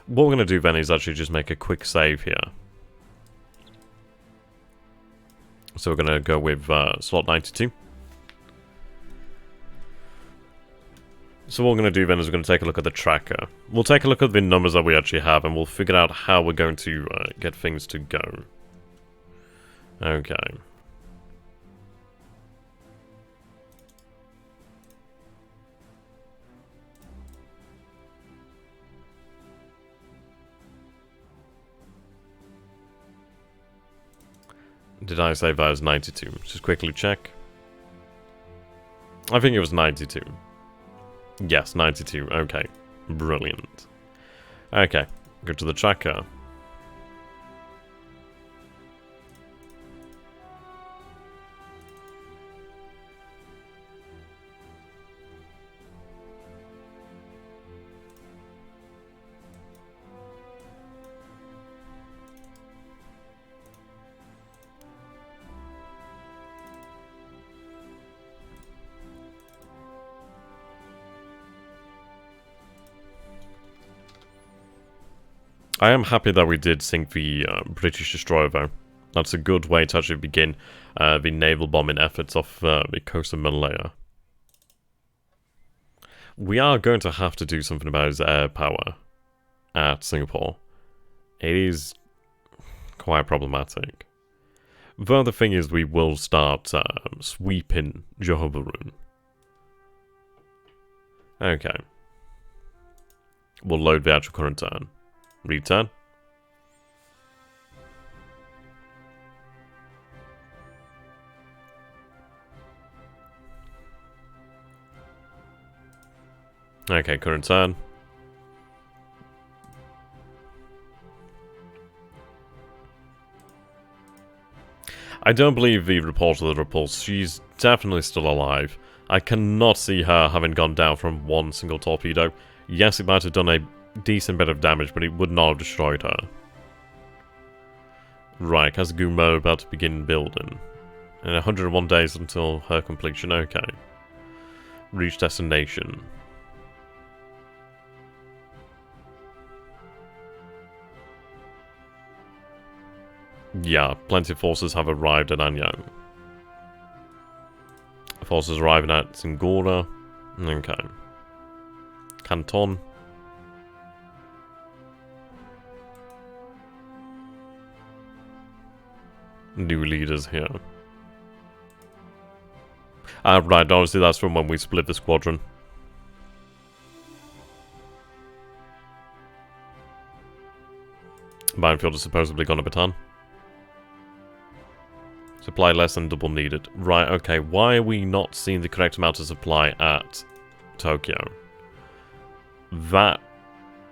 What we're going to do then is actually just make a quick save here. So we're going to go with slot 92. So what we're going to do then is we're going to take a look at the tracker. We'll take a look at the numbers that we actually have and we'll figure out how we're going to get things to go. Okay. Did I say that was 92? Just quickly check. I think it was 92. Yes, 92. Okay. Brilliant. Okay. Go to the tracker. I am happy that we did sink the British destroyer, though. That's a good way to actually begin the naval bombing efforts off the coast of Malaya. We are going to have to do something about his air power at Singapore. It is quite problematic. Though the thing is, we will start sweeping Johor Bahru. Okay. We'll load the actual current turn. Return. Okay, current turn. I don't believe the report of the repulse. She's definitely still alive. I cannot see her having gone down from one single torpedo. Yes, it might have done a decent bit of damage, but it would not have destroyed her. Right, Kazagumo about to begin building. And 101 days until her completion. Okay. Reach destination. Yeah, plenty of forces have arrived at Anyang. Forces arriving at Singora. Okay. Canton. New leaders here. Right, obviously that's from when we split the squadron. Minefield is supposedly gone to Bataan. Supply less than double needed. Right, okay. Why are we not seeing the correct amount of supply at Tokyo? That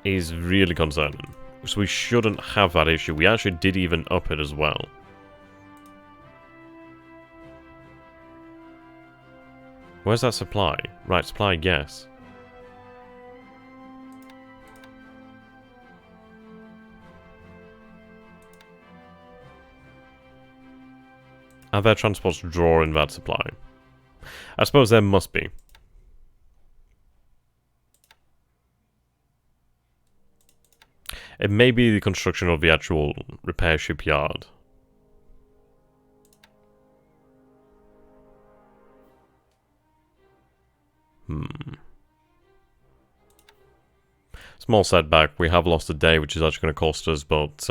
is really concerning. So we shouldn't have that issue. We actually did even up it as well. Where's that supply? Right, supply, yes. Are there transports drawing that supply? I suppose there must be. It may be the construction of the actual repair shipyard. Small setback. We have lost a day, which is actually going to cost us, but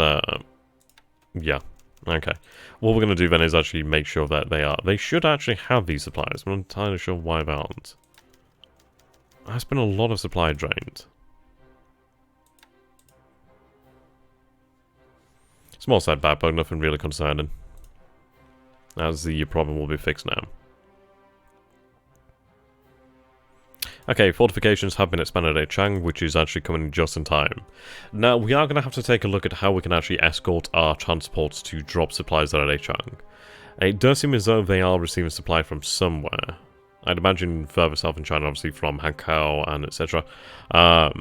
yeah. Okay. What we're going to do then is actually make sure that they should actually have these supplies. I'm not entirely sure why they aren't. There's been a lot of supply drained. Small setback, but nothing really concerning. As the problem will be fixed now. Okay, fortifications have been expanded at Chang, which is actually coming just in time. Now, we are going to have to take a look at how we can actually escort our transports to drop supplies at Chang. It does seem as though they are receiving supply from somewhere. I'd imagine further south in China, obviously from Hankow and etc. But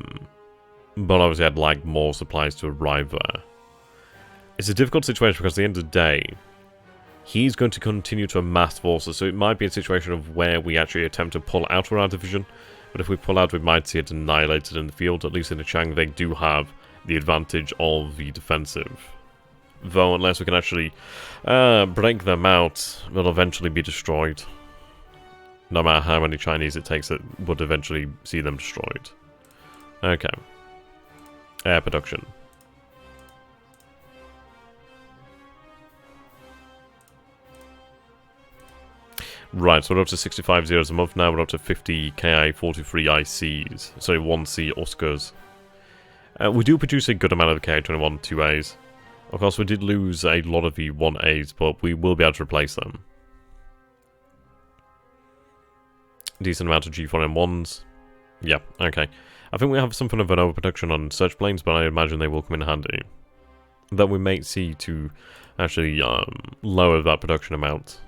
obviously I'd like more supplies to arrive there. It's a difficult situation because at the end of the day, he's going to continue to amass forces, so it might be a situation of where we actually attempt to pull out with our division. But if we pull out, we might see it annihilated in the field. At least in the Chang, they do have the advantage of the defensive. Though, unless we can actually break them out, they'll eventually be destroyed. No matter how many Chinese it takes, it would eventually see them destroyed. Okay. Air production. Right, so we're up to 65 zeros a month now. We're up to 50 Ki 43 ICs. Sorry, 1C Oscars. We do produce a good amount of the Ki-21 2As. Of course, we did lose a lot of the 1As, but we will be able to replace them. Decent amount of G4M1s. Yeah, okay. I think we have something of an overproduction on search planes, but I imagine they will come in handy. That we may see to actually lower that production amount.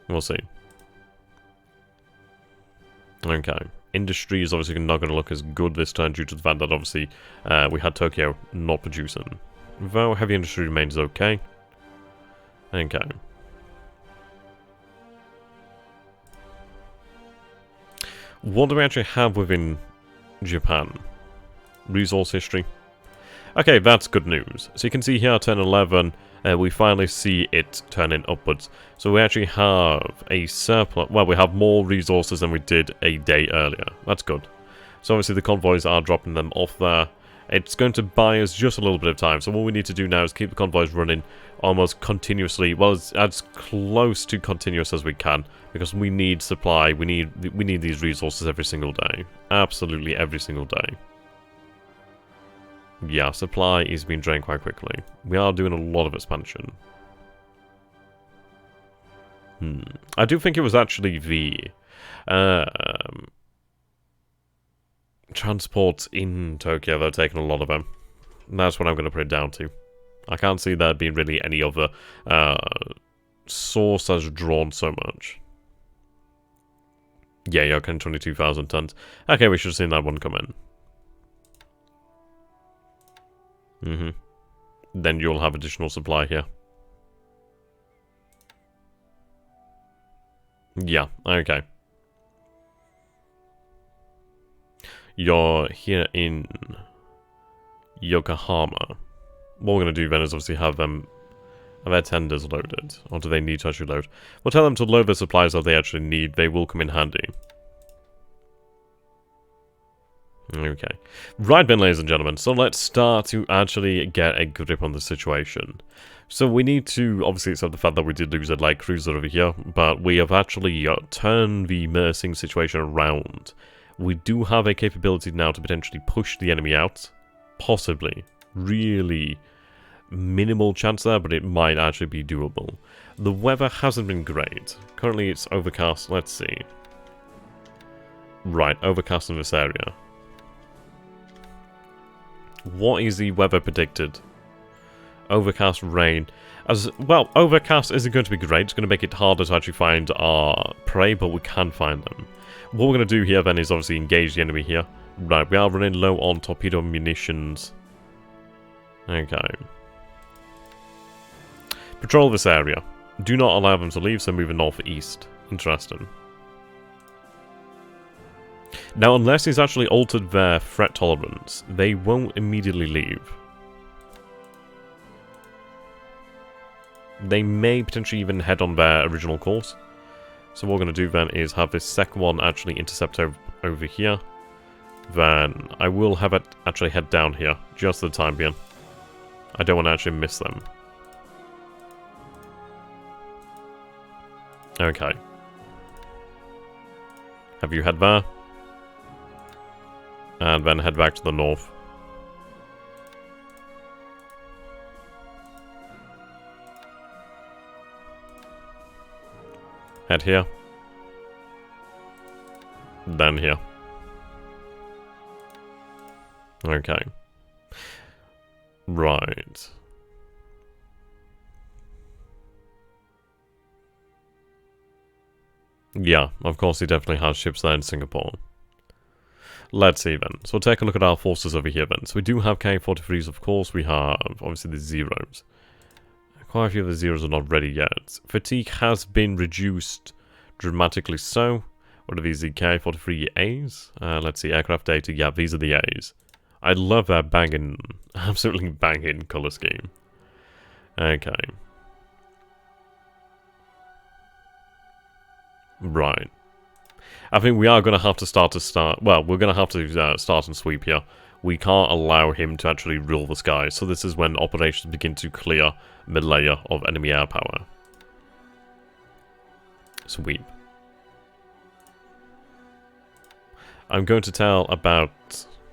We'll see. Okay. Industry is obviously not going to look as good this turn due to the fact that obviously we had Tokyo not producing. Though heavy industry remains okay. Okay. What do we actually have within Japan? Resource history. Okay, that's good news. So you can see here, turn 11, we finally see it turning upwards. So we actually have a surplus. Well, we have more resources than we did a day earlier. That's good. So obviously the convoys are dropping them off there. It's going to buy us just a little bit of time. So what we need to do now is keep the convoys running almost continuously. Well, as close to continuous as we can, because we need supply. We need these resources every single day. Absolutely every single day. Yeah, supply is being drained quite quickly. We are doing a lot of expansion. I do think it was actually the transports in Tokyo that are taking a lot of them. And that's what I'm going to put it down to. I can't see there being really any other source that's drawn so much. Yeah, you're okay, 22,000 tons. Okay, we should have seen that one come in. Then you'll have additional supply here. Yeah, okay. You're here in Yokohama. What we're going to do then is obviously have their tenders loaded. Or do they need to actually load? We'll tell them to load the supplies that they actually need. They will come in handy. Okay. Right then, ladies and gentlemen, so let's start to actually get a grip on the situation. So we need to obviously accept the fact that we did lose a light cruiser over here, but we have actually turned the immersing situation around. We do have a capability now to potentially push the enemy out. Possibly. Really minimal chance there, but it might actually be doable. The weather hasn't been great. Currently it's overcast. Let's see. Right, overcast in this area. What is the weather predicted? Overcast, rain. As well, overcast isn't going to be great. It's going to make it harder to actually find our prey, but we can find them. What we're going to do here then is obviously engage the enemy here. Right, we are running low on torpedo munitions. Okay. Patrol this area. Do not allow them to leave, so moving northeast. Interesting. Now, unless he's actually altered their threat tolerance, they won't immediately leave. They may potentially even head on their original course. So what we're going to do then is have this second one actually intercept over here. Then I will have it actually head down here, just for the time being. I don't want to actually miss them. Okay. Have you head there? And then head back to the north. Head here. Then here. Okay. Right. Yeah, of course he definitely has ships there in Singapore. Let's see then. So we'll take a look at our forces over here then. So we do have K-43s, of course. We have, obviously, the Zeros. Quite a few of the Zeros are not ready yet. Fatigue has been reduced dramatically so. What are these, the K-43As? Let's see, aircraft data. Yeah, these are the A's. I love that banging, absolutely banging colour scheme. Okay. Right. I think we are going to have to start. Well, we're going to have to start and sweep here. We can't allow him to actually rule the skies. So this is when operations begin to clear the layer of enemy air power. Sweep. I'm going to tell about,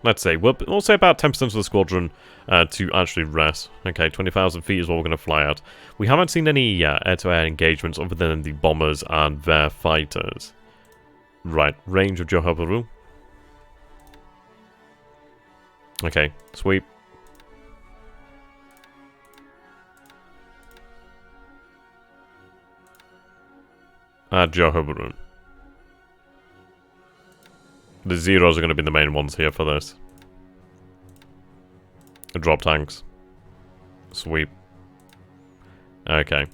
let's say, we'll say about 10% of the squadron to actually rest. Okay, 20,000 feet is what we're going to fly at. We haven't seen any air-to-air engagements other than the bombers and their fighters. Right, range of Johor. Okay, sweep. Johor. The Zeros are going to be the main ones here for this. Drop tanks. Sweep. Okay.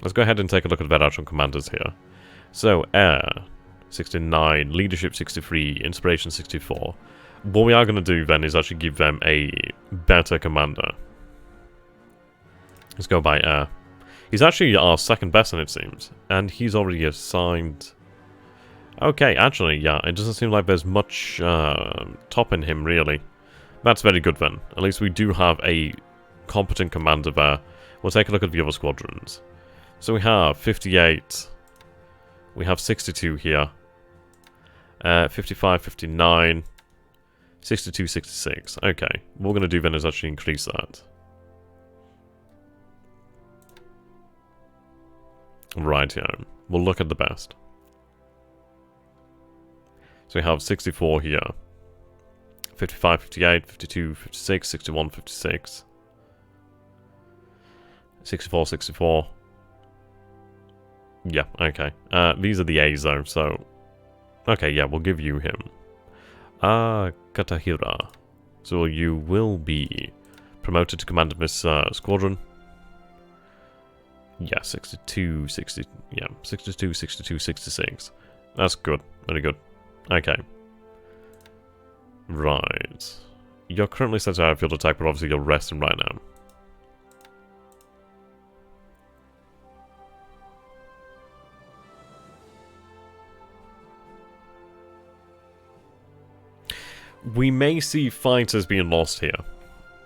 Let's go ahead and take a look at their actual commanders here. So, Air 69, Leadership 63, Inspiration 64. What we are going to do then is actually give them a better commander. Let's go by air. He's actually our second best, it seems. And he's already assigned... Okay, actually, yeah, it doesn't seem like there's much top in him, really. That's very good, then. At least we do have a competent commander there. We'll take a look at the other squadrons. So we have 58. We have 62 here. 55, 59. 62, 66. Okay. What we're going to do then is actually increase that. Right, yeah. We'll look at the best. So we have 64 here. 55, 58, 52, 56, 61, 56. 64, 64. Yeah, okay. These are the A's though, so... Okay, yeah, we'll give you him. Katahira. So you will be promoted to command of this squadron. Yeah, 62, 60... Yeah, 62, 62, 66. That's good. Very good. Okay. Right. You're currently set to airfield attack, but obviously you're resting right now. We may see fighters being lost here,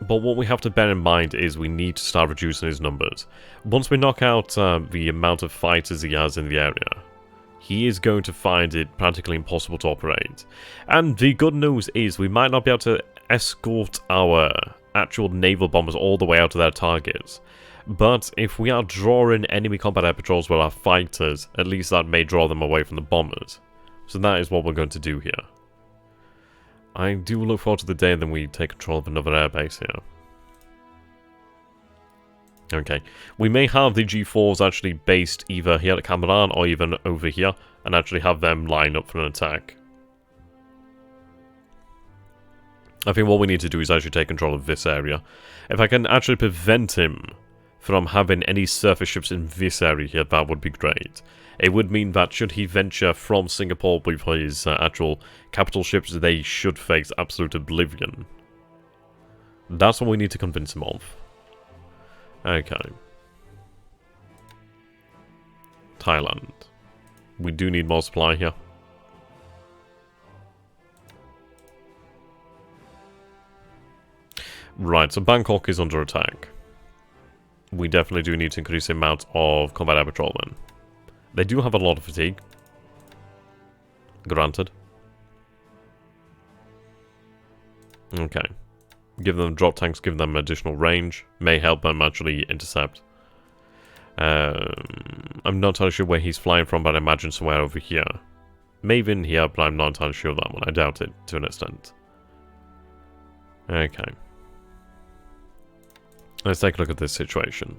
but what we have to bear in mind is we need to start reducing his numbers. Once we knock out the amount of fighters he has in the area, he is going to find it practically impossible to operate. And the good news is we might not be able to escort our actual naval bombers all the way out to their targets. But if we are drawing enemy combat air patrols with our fighters, at least that may draw them away from the bombers. So that is what we're going to do here. I do look forward to the day then we take control of another airbase here. Okay, we may have the G4s actually based either here at Cameron or even over here, and actually have them line up for an attack. I think what we need to do is actually take control of this area. If I can actually prevent him from having any surface ships in this area here, that would be great. It would mean that should he venture from Singapore with his actual capital ships, they should face absolute oblivion. That's what we need to convince him of. Okay. Thailand. We do need more supply here. Right, so Bangkok is under attack. We definitely do need to increase the amount of combat air patrolmen. They do have a lot of fatigue. Granted. Okay. Give them drop tanks, give them additional range. May help them actually intercept. I'm not entirely sure where he's flying from, but I imagine somewhere over here. Maybe in here, but I'm not entirely sure of that one. I doubt it, to an extent. Okay. Let's take a look at this situation.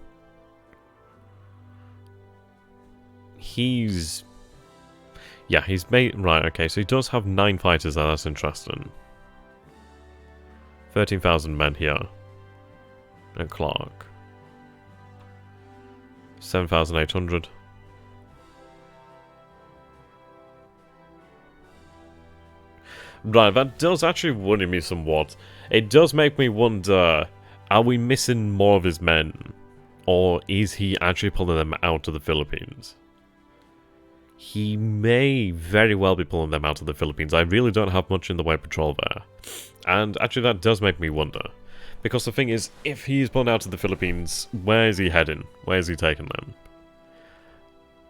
Yeah, he's made... Right, okay, so he does have 9 fighters there, that's interesting. 13,000 men here. At Clark. 7,800. Right, that does actually worry me somewhat. It does make me wonder, are we missing more of his men? Or is he actually pulling them out of the Philippines? He may very well be pulling them out of the Philippines. I really don't have much in the way of patrol there. And actually that does make me wonder. Because the thing is, if he's pulling out of the Philippines, where is he heading? Where is he taking them?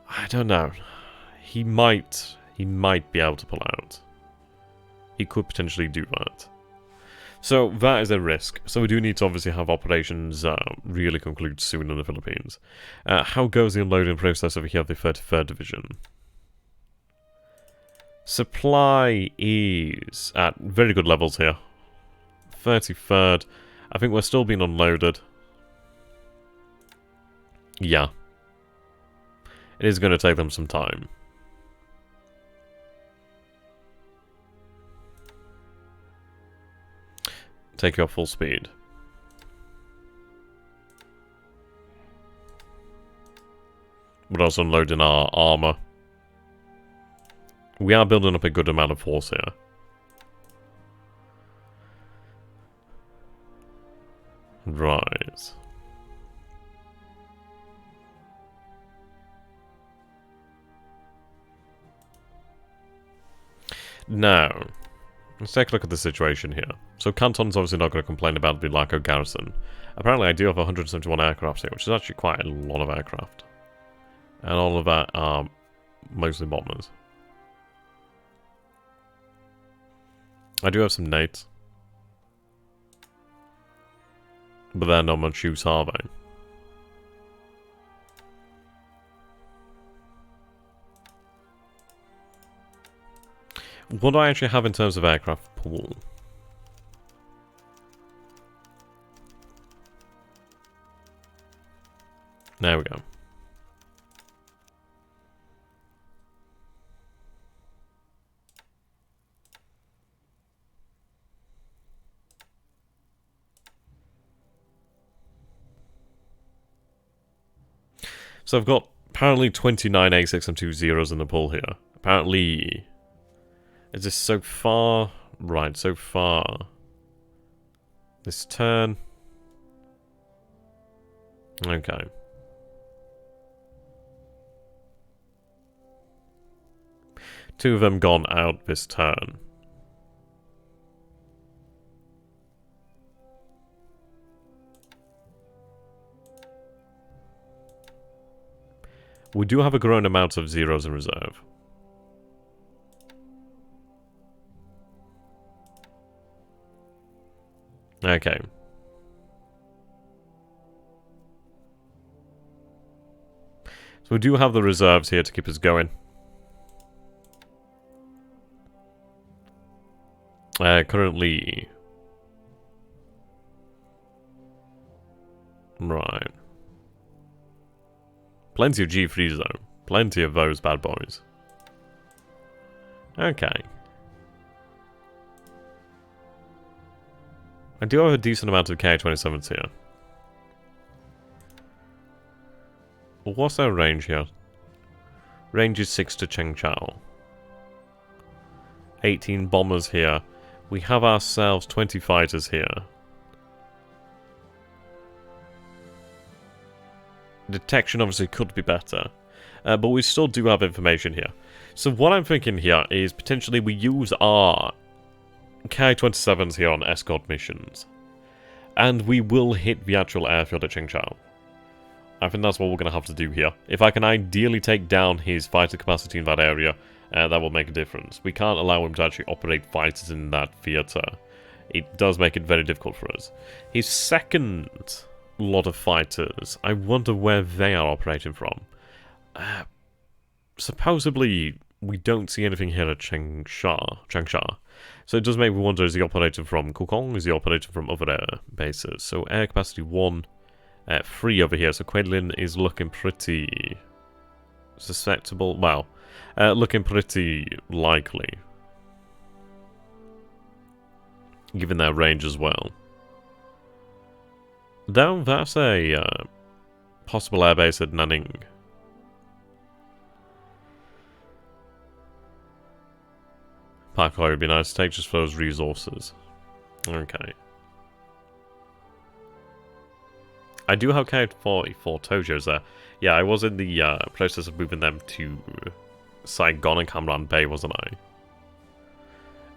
I don't know. He might be able to pull out. He could potentially do that. So that is a risk. So we do need to obviously have operations really conclude soon in the Philippines. How goes the unloading process over here of the 33rd Division? Supply is at very good levels here. 33rd. I think we're still being unloaded. Yeah. It is going to take them some time. Take you off full speed. We're also unloading our armor. We are building up a good amount of force here. Right. Now, let's take a look at the situation here. So Canton's obviously not going to complain about the lack of garrison. Apparently I do have 171 aircraft here, which is actually quite a lot of aircraft. And all of that are mostly bombers. I do have some nates. But they're not much use, are they? What do I actually have in terms of aircraft pool? There we go. So I've got apparently 29 A6M2 in the pool here. Apparently... Is this so far? Right, so far. This turn. Okay. Two of them gone out this turn. We do have a growing amount of zeros in reserve. Okay. So we do have the reserves here to keep us going. Currently... Right. Plenty of G3s though. Plenty of those bad boys. Okay. I do have a decent amount of K-27s here. What's our range here? Range is 6 to Chengchao. 18 bombers here. We have ourselves 20 fighters here. Detection obviously could be better. But we still do have information here. So what I'm thinking here is potentially we use our Ki-27s here on escort missions. And we will hit the actual airfield at Chengchao. I think that's what we're going to have to do here. If I can ideally take down his fighter capacity in that area, that will make a difference. We can't allow him to actually operate fighters in that theatre. It does make it very difficult for us. His second lot of fighters, I wonder where they are operating from. Supposedly, we don't see anything here at Changsha. So it does make me wonder, is he operating from Kukong? Is he operating from other air bases? So air capacity 1, 3 over here. So Quedlin is looking pretty susceptible. Well, looking pretty likely. Given their range as well. Though that's a possible airbase at Nanning. Pakoi would be nice to take just for those resources. Okay. I do have K-44 Tojos there. Yeah, I was in the process of moving them to Saigon and Cam Ranh Bay, wasn't I?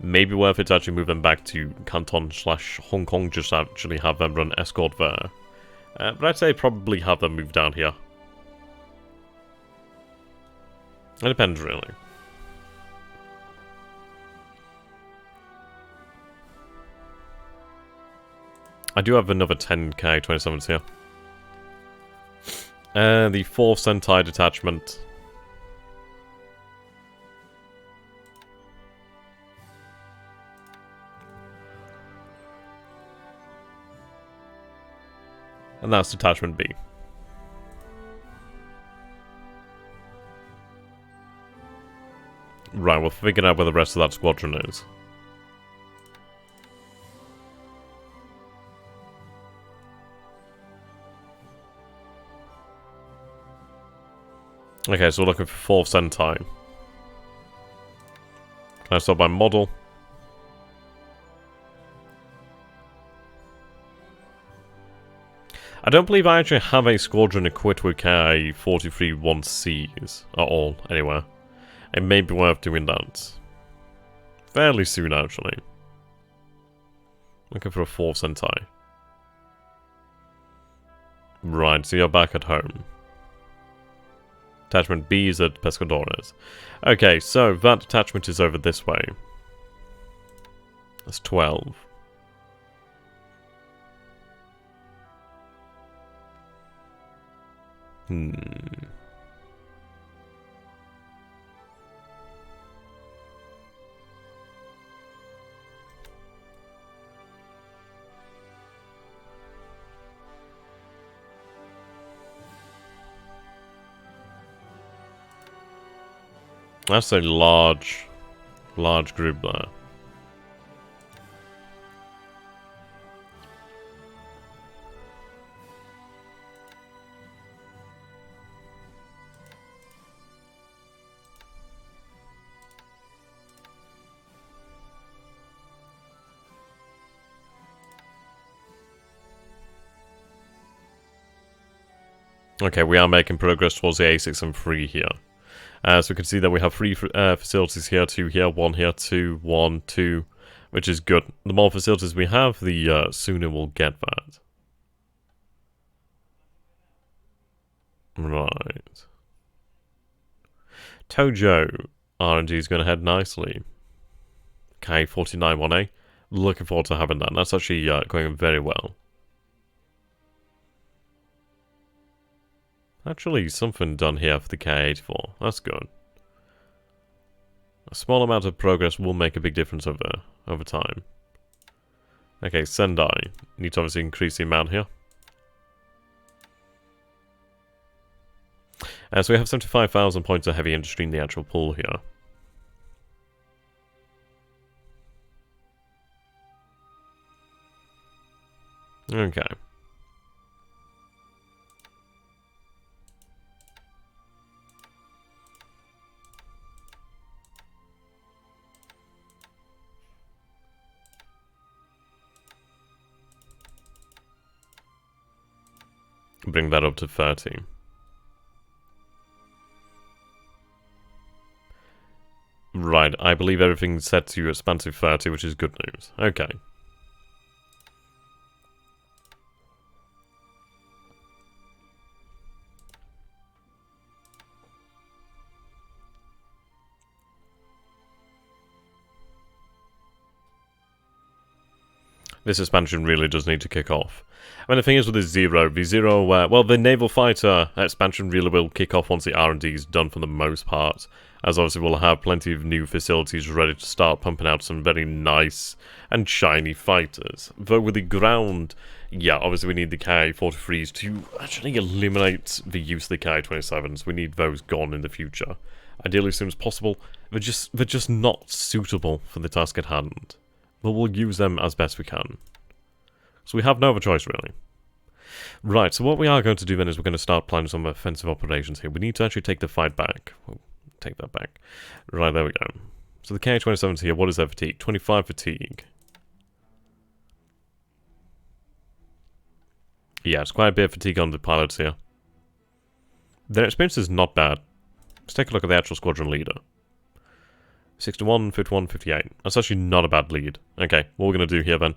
Maybe worth it to actually move them back to Canton/Hong Kong, just to actually have them run escort there. But I'd say probably have them move down here. It depends, really. I do have another 10 Ki-27s here. The 4th Sentai detachment. And that's detachment B. Right, we'll figure out where the rest of that squadron is. Okay, so we're looking for 4th Sentai. Can I start by model? I don't believe I actually have a squadron equipped with Ki-43 1Cs at all, anywhere. It may be worth doing that. Fairly soon, actually. Looking for a 4th Sentai. Right, so you're back at home. Attachment B is at Pescadores. Okay, so that attachment is over this way. That's 12. That's a large group there. Okay, we are making progress towards the A6 and 3 here. So we can see that we have 3 facilities here, 2 here, 1 here, 2, 1, 2, which is good. The more facilities we have, the sooner we'll get that. Right. Tojo RNG is going to head nicely. Okay, 49-1A. Looking forward to having that. That's actually going very well. Actually, something done here for the K-84. That's good. A small amount of progress will make a big difference over time. Okay, Sendai. Need to obviously increase the amount here. So we have 75,000 points of heavy industry in the actual pool here. Okay. Bring that up to 30. Right, I believe everything's set to expand to 30, which is good news. Okay. This expansion really does need to kick off. I mean, the thing is with the Zero, well, the naval fighter expansion really will kick off once the R&D is done for the most part, as obviously we'll have plenty of new facilities ready to start pumping out some very nice and shiny fighters. Though with the ground, yeah, obviously we need the Ki-43s to actually eliminate the use of the Ki-27s. We need those gone in the future. Ideally as soon as possible. They're just not suitable for the task at hand. But we'll use them as best we can. So we have no other choice, really. Right, so what we are going to do then is we're going to start planning some offensive operations here. We need to actually take the fight back. We'll take that back. Right, there we go. So the K-27's here. What is their fatigue? 25 fatigue. Yeah, it's quite a bit of fatigue on the pilots here. Their experience is not bad. Let's take a look at the actual squadron leader. 61, 51, 58. That's actually not a bad lead. Okay, what we're going to do here then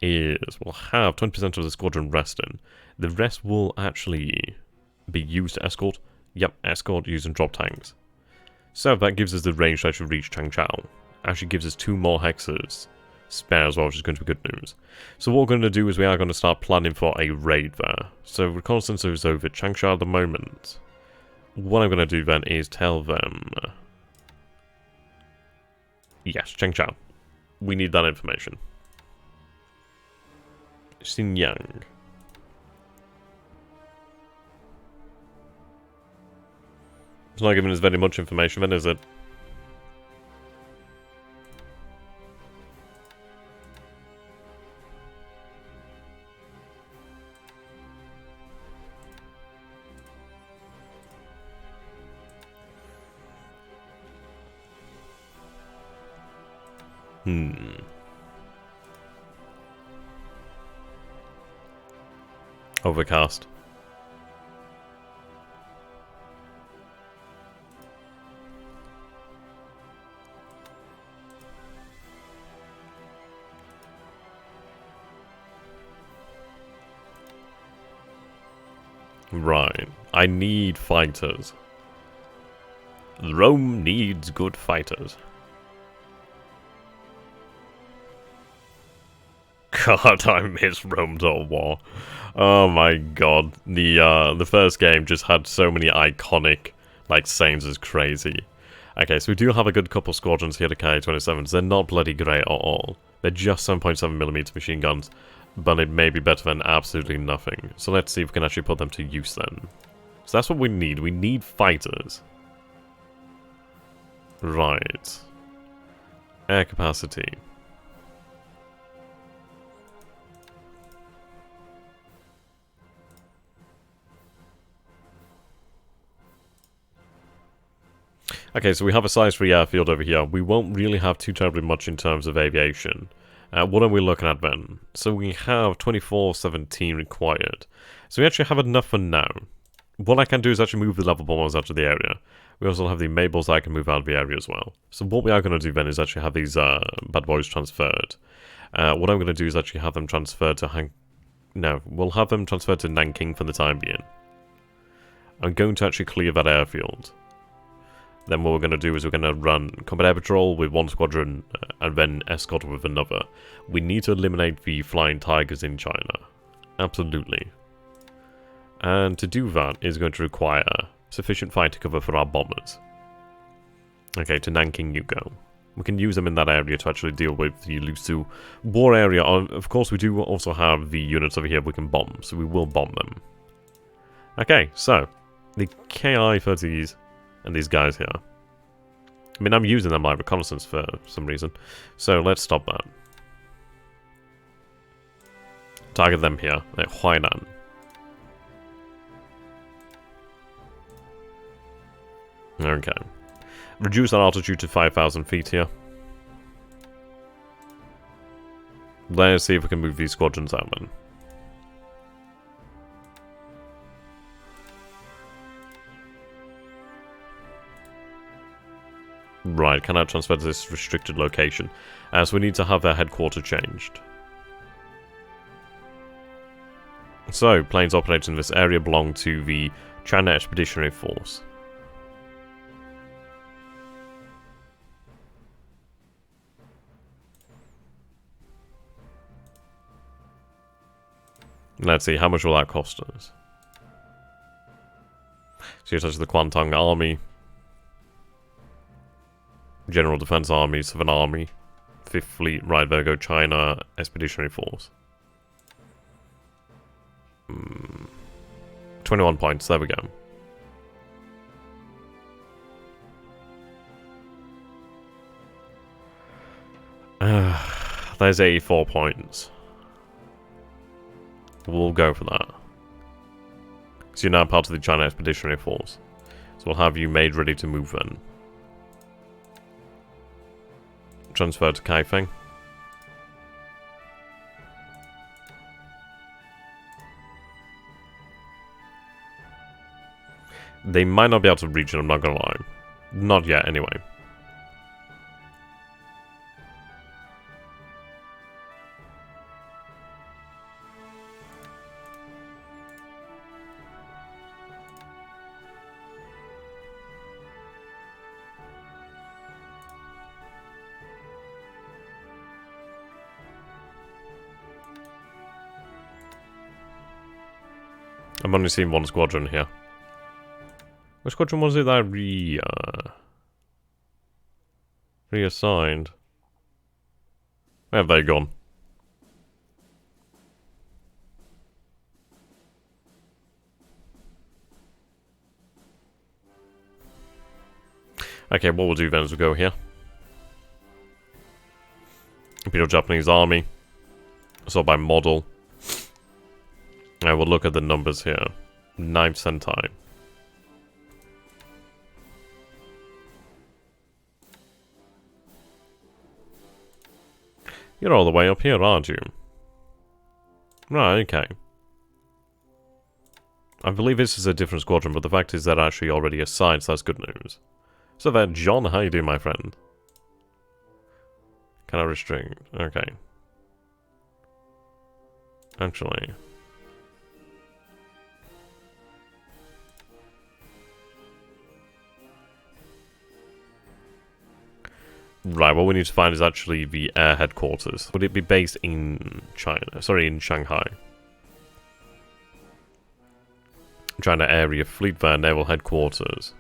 is we'll have 20% of the squadron resting. The rest will actually be used to escort. Yep, escort using drop tanks. So that gives us the range to actually reach Changchao. Actually gives us 2 more hexes spare as well, which is going to be good news. So what we're going to do is we are going to start planning for a raid there. So reconnaissance is over Changchao at the moment. What I'm going to do then is tell them... Yes, Changchao. We need that information. Xinjiang. It's not giving us very much information then, is it? Overcast. Right. I need fighters. Rome needs good fighters. God, I miss Rome.war. Oh my god. The first game just had so many iconic, like, sayings as crazy. Okay, so we do have a good couple squadrons here to K-27s. They're not bloody great at all. They're just 7.7mm machine guns, but it may be better than absolutely nothing. So let's see if we can actually put them to use then. So that's what we need. We need fighters. Right. Air capacity. Okay, so we have a size 3 airfield over here. We won't really have too terribly much in terms of aviation. What are we looking at then? So we have 2417 required. So we actually have enough for now. What I can do is actually move the level bombers out of the area. We also have the Mabels that I can move out of the area as well. So what we are going to do then is actually have these bad boys transferred. What I'm going to do is actually have them transferred to we'll have them transferred to Nanking for the time being. I'm going to actually clear that airfield. Then what we're going to do is we're going to run combat air patrol with one squadron and then escort with another. We need to eliminate the flying tigers in China. Absolutely. And to do that is going to require sufficient fighter cover for our bombers. Okay, to Nanking you go. We can use them in that area to actually deal with the Lusu war area. Of course, we do also have the units over here we can bomb, so we will bomb them. Okay, so the KI-30s and these guys here. I mean, I'm using them like reconnaissance for some reason. So let's stop that. Target them here at Huainan. Okay. Reduce our altitude to 5,000 feet here. Let's see if we can move these squadrons out then. Right, cannot transfer to this restricted location. So we need to have their headquarters changed. So, planes operating in this area belong to the China Expeditionary Force. Let's see, how much will that cost us? So here's the Kuantang Army. General Defense Army, Southern Army, 5th Fleet, right there go China Expeditionary Force. 21 points, there we go. There's 84 points. We'll go for that. So you're now part of the China Expeditionary Force. So we'll have you made ready to move then. Transfer to Kaifeng. They might not be able to reach it, I'm not gonna lie. Not yet, anyway. I'm only seeing one squadron here. Which squadron was it that I reassigned? Where have they gone? Okay, what we'll do then is we'll go here. Imperial Japanese Army. So by model. And we'll look at the numbers here. 9th Sentai. You're all the way up here, aren't you? Right, okay. I believe this is a different squadron, but the fact is they're actually already assigned, so that's good news. So then, John, how you doing, my friend? Can I restrict? Okay. Actually... Right, what we need to find is actually the air headquarters. Would it be based in China? Sorry, in Shanghai. China area fleet there, naval headquarters.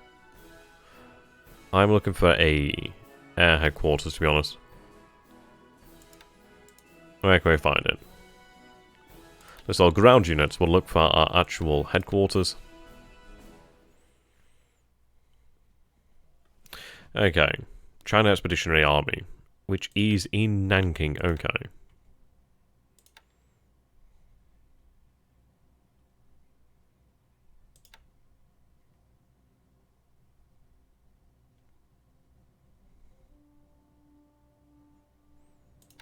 I'm looking for a air headquarters, to be honest. Where can we find it? This all ground units will look for our actual headquarters. Okay. China Expeditionary Army, which is in Nanking. Okay.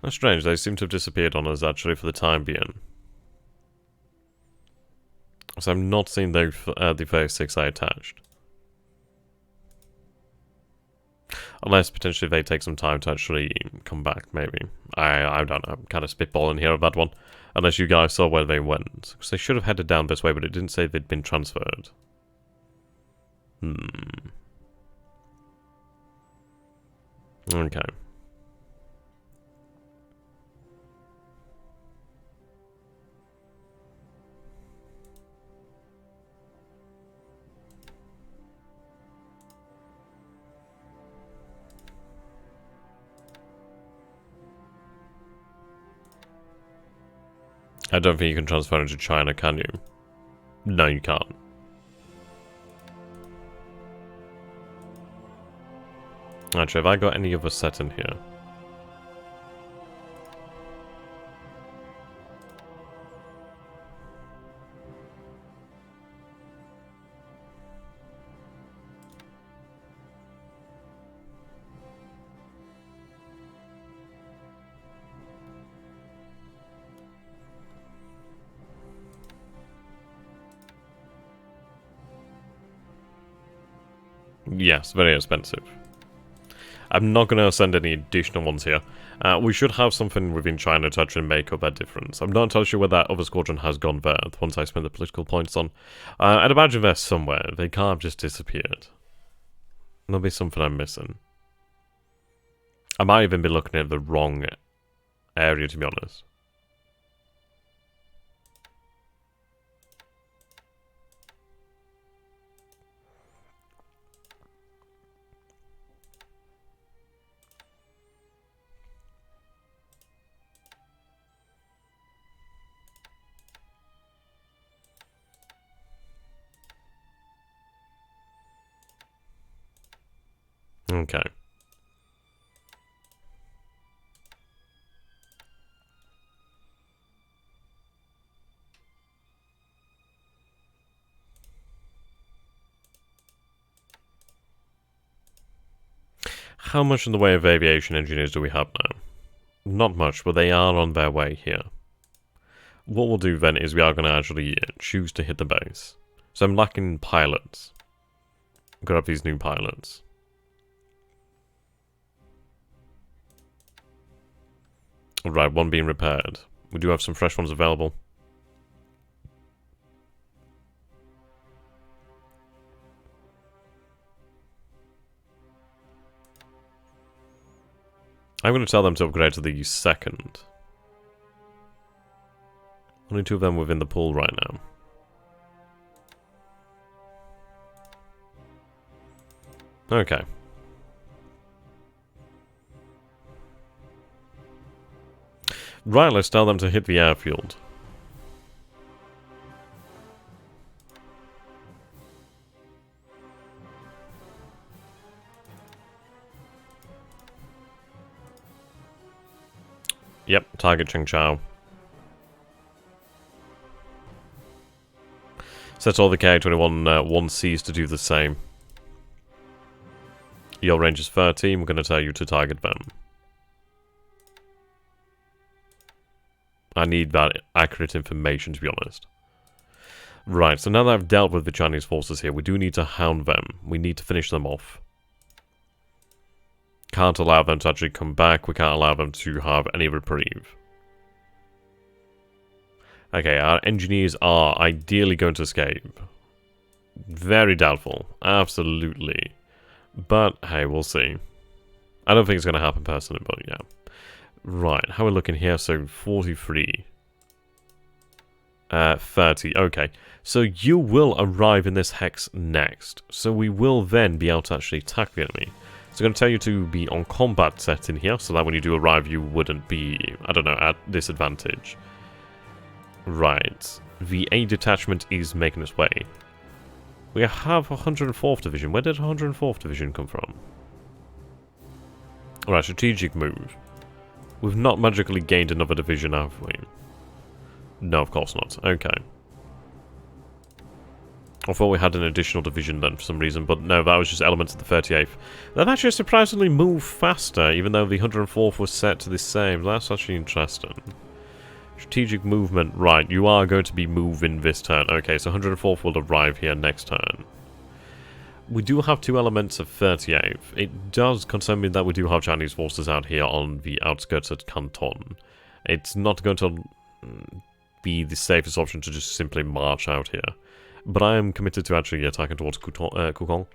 That's strange, they seem to have disappeared on us actually for the time being. So I'm not seeing the first 6 I attached. Unless potentially they take some time to actually come back, maybe. I don't know, I'm kind of spitballing here about one. Unless you guys saw where they went. Because they should have headed down this way, but it didn't say they'd been transferred. Okay. I don't think you can transfer into China, can you? No, you can't. Actually, have I got any other set in here? Yes, very expensive. I'm not going to send any additional ones here. We should have something within China to actually make up that difference. I'm not entirely sure where that other squadron has gone there, the ones I spent the political points on. I'd imagine they're somewhere. They can't have just disappeared. There'll be something I'm missing. I might even be looking at the wrong area, to be honest. Okay. How much in the way of aviation engineers do we have now? Not much, but they are on their way here. What we'll do then is we are going to actually choose to hit the base. So I'm lacking pilots. Grab these new pilots. Right, one being repaired. We do have some fresh ones available. I'm going to tell them to upgrade to the second. Only 2 of them within the pool right now. Okay. Right, let's tell them to hit the airfield. Yep, target Chengchao. Set all the K-21 1Cs to do the same. Your range is 13, we're going to tell you to target them. I need that accurate information, to be honest. Right, so now that I've dealt with the Chinese forces here, we do need to hound them. We need to finish them off. Can't allow them to actually come back. We can't allow them to have any reprieve. Okay, our engineers are ideally going to escape. Very doubtful. Absolutely. But, hey, we'll see. I don't think it's going to happen personally, but yeah. Right, how are we looking here? So 43. 30, okay. So you will arrive in this hex next. So we will then be able to actually attack the enemy. So I'm going to tell you to be on combat set in here, so that when you do arrive you wouldn't be, I don't know, at disadvantage. Right. The A detachment is making its way. We have 104th Division. Where did 104th Division come from? Alright, strategic move. We've not magically gained another division, have we? No, of course not. Okay. I thought we had an additional division then for some reason, but no, that was just elements of the 38th. They've actually surprisingly moved faster, even though the 104th was set to the same. That's actually interesting. Strategic movement, right, you are going to be moving this turn. Okay, so 104th will arrive here next turn. We do have 2 elements of 38th. It does concern me that we do have Chinese forces out here on the outskirts of Canton. It's not going to be the safest option to just simply march out here. But I am committed to actually attacking towards Kukong.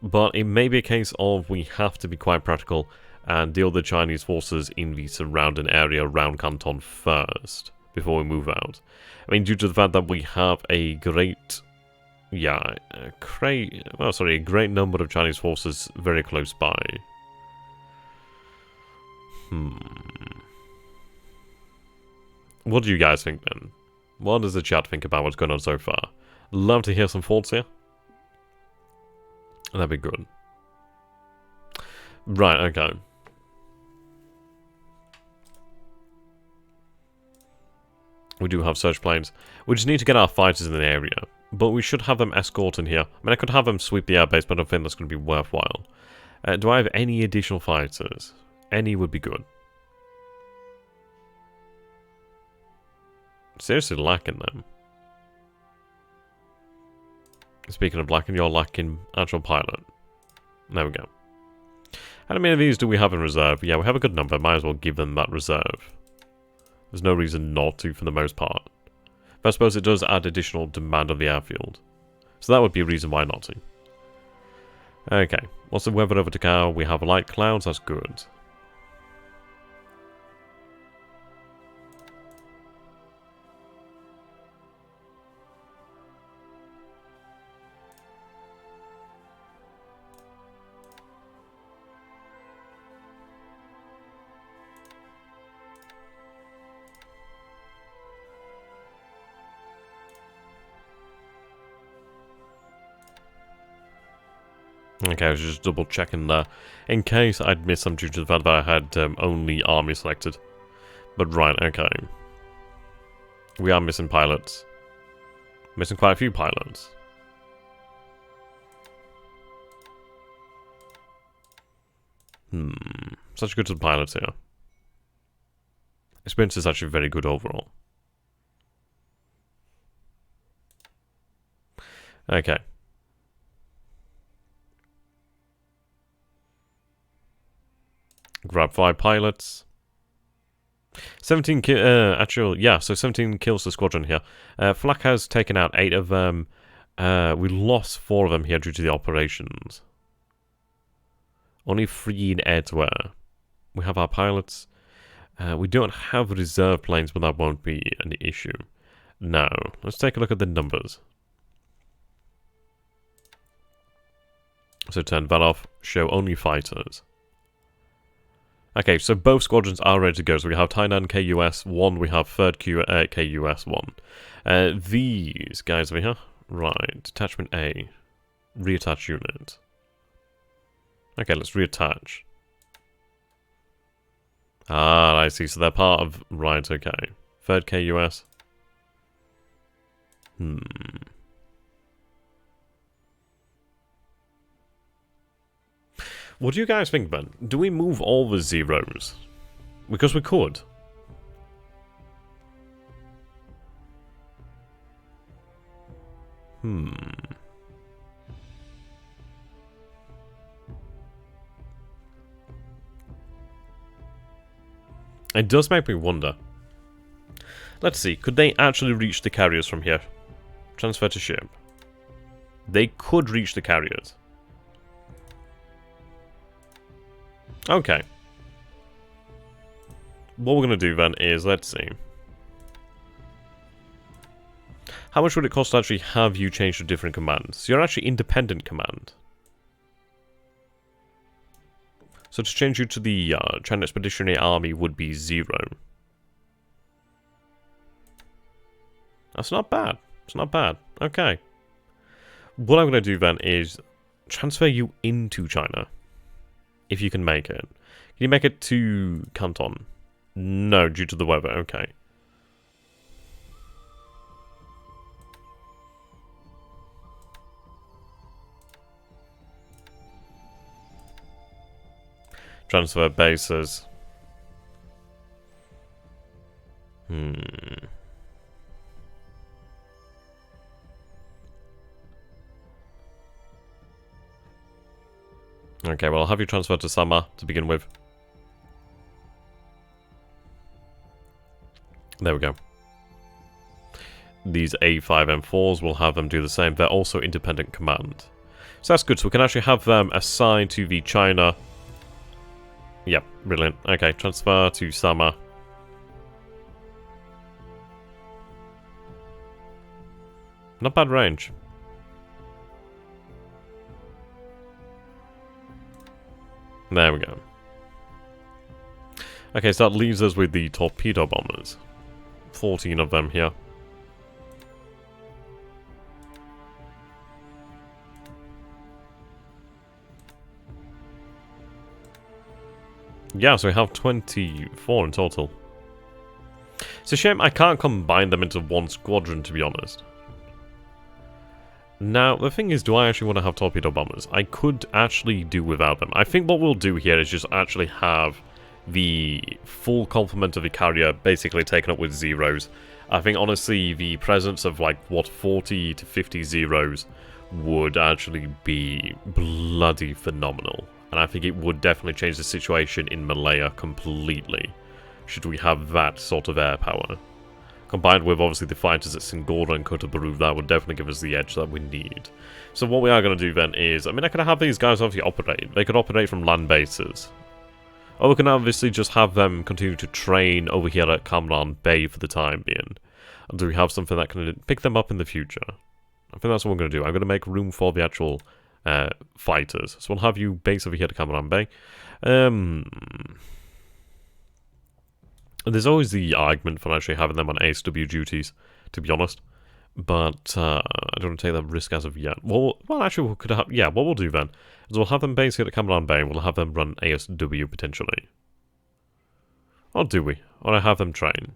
But it may be a case of we have to be quite practical and deal with the Chinese forces in the surrounding area around Canton first, before we move out. I mean, due to the fact that we have a great... yeah, a great number of Chinese forces very close by. What do you guys think, then? What does the chat think about what's going on so far? Love to hear some thoughts here. That'd be good. Right, okay. We do have search planes. We just need to get our fighters in the area. But we should have them escort in here. I mean, I could have them sweep the airbase, but I don't think that's going to be worthwhile. Do I have any additional fighters? Any would be good. Seriously lacking them. Speaking of lacking, you're lacking actual pilot. There we go. How many of these do we have in reserve? Yeah, we have a good number. Might as well give them that reserve. There's no reason not to for the most part. But I suppose it does add additional demand on the airfield. So that would be a reason why not to. Okay. What's the weather over Takao? We have light clouds. That's good. Okay, I was just double checking there, in case I'd missed some due to the fact that I had only army selected. But right, okay. We are missing pilots. Missing quite a few pilots. Such good to the pilots here. Experience is actually very good overall. Okay. Grab 5 pilots. 17 so 17 kills to Squadron here. Flak has taken out 8 of them. We lost 4 of them here due to the operations. Only 3 in air-to-air. We have our pilots. We don't have reserve planes, but that won't be an issue. Now, let's take a look at the numbers. So turn that off. Show only fighters. Okay, so both squadrons are ready to go. So we have Tainan KUS 1, we have 3rd KUS 1. These guys over here. Right, detachment A. Reattach unit. Okay, let's reattach. Ah, I see. So they're part of... Right, okay. 3rd KUS. What do you guys think, Ben? Do we move all the zeros? Because we could. It does make me wonder. Let's see, could they actually reach the carriers from here? Transfer to ship. They could reach the carriers. Okay. What we're going to do then is, let's see. How much would it cost to actually have you change to different commands? You're actually independent command. So to change you to the China Expeditionary Army would be 0. That's not bad. It's not bad. Okay. What I'm going to do then is transfer you into China. If you can make it. Can you make it to Canton? No, due to the weather. Okay. Transfer bases. Okay, well, I'll have you transferred to Sama to begin with. There we go. These A5 M4s, will have them do the same. They're also independent command. So that's good. So we can actually have them assigned to the China. Yep, brilliant. Okay, transfer to Sama. Not bad range. There we go. Okay, so that leaves us with the torpedo bombers. 14 of them here. Yeah, so we have 24 in total. It's a shame I can't combine them into one squadron, to be honest. Now, the thing is, do I actually want to have torpedo bombers? I could actually do without them. I think what we'll do here is just actually have the full complement of the carrier basically taken up with zeros. I think, honestly, the presence of, like, what, 40 to 50 zeros would actually be bloody phenomenal. And I think it would definitely change the situation in Malaya completely, should we have that sort of air power. Combined with, obviously, the fighters at Singora and Kota Baru, that would definitely give us the edge that we need. So what we are going to do then is, I mean, I could have these guys obviously operate. They could operate from land bases. Or we can obviously just have them continue to train over here at Kamran Bay for the time being. And do we have something that can pick them up in the future? I think that's what we're going to do. I'm going to make room for the actual fighters. So we'll have you base over here at Kamran Bay. There's always the argument for actually having them on ASW duties, to be honest. But I don't want to take that risk as of yet. Well, actually, we could have... Yeah, what we'll do then is we'll have them base here at Cameron Bay, and we'll have them run ASW, potentially. Or do we? Or I have them train?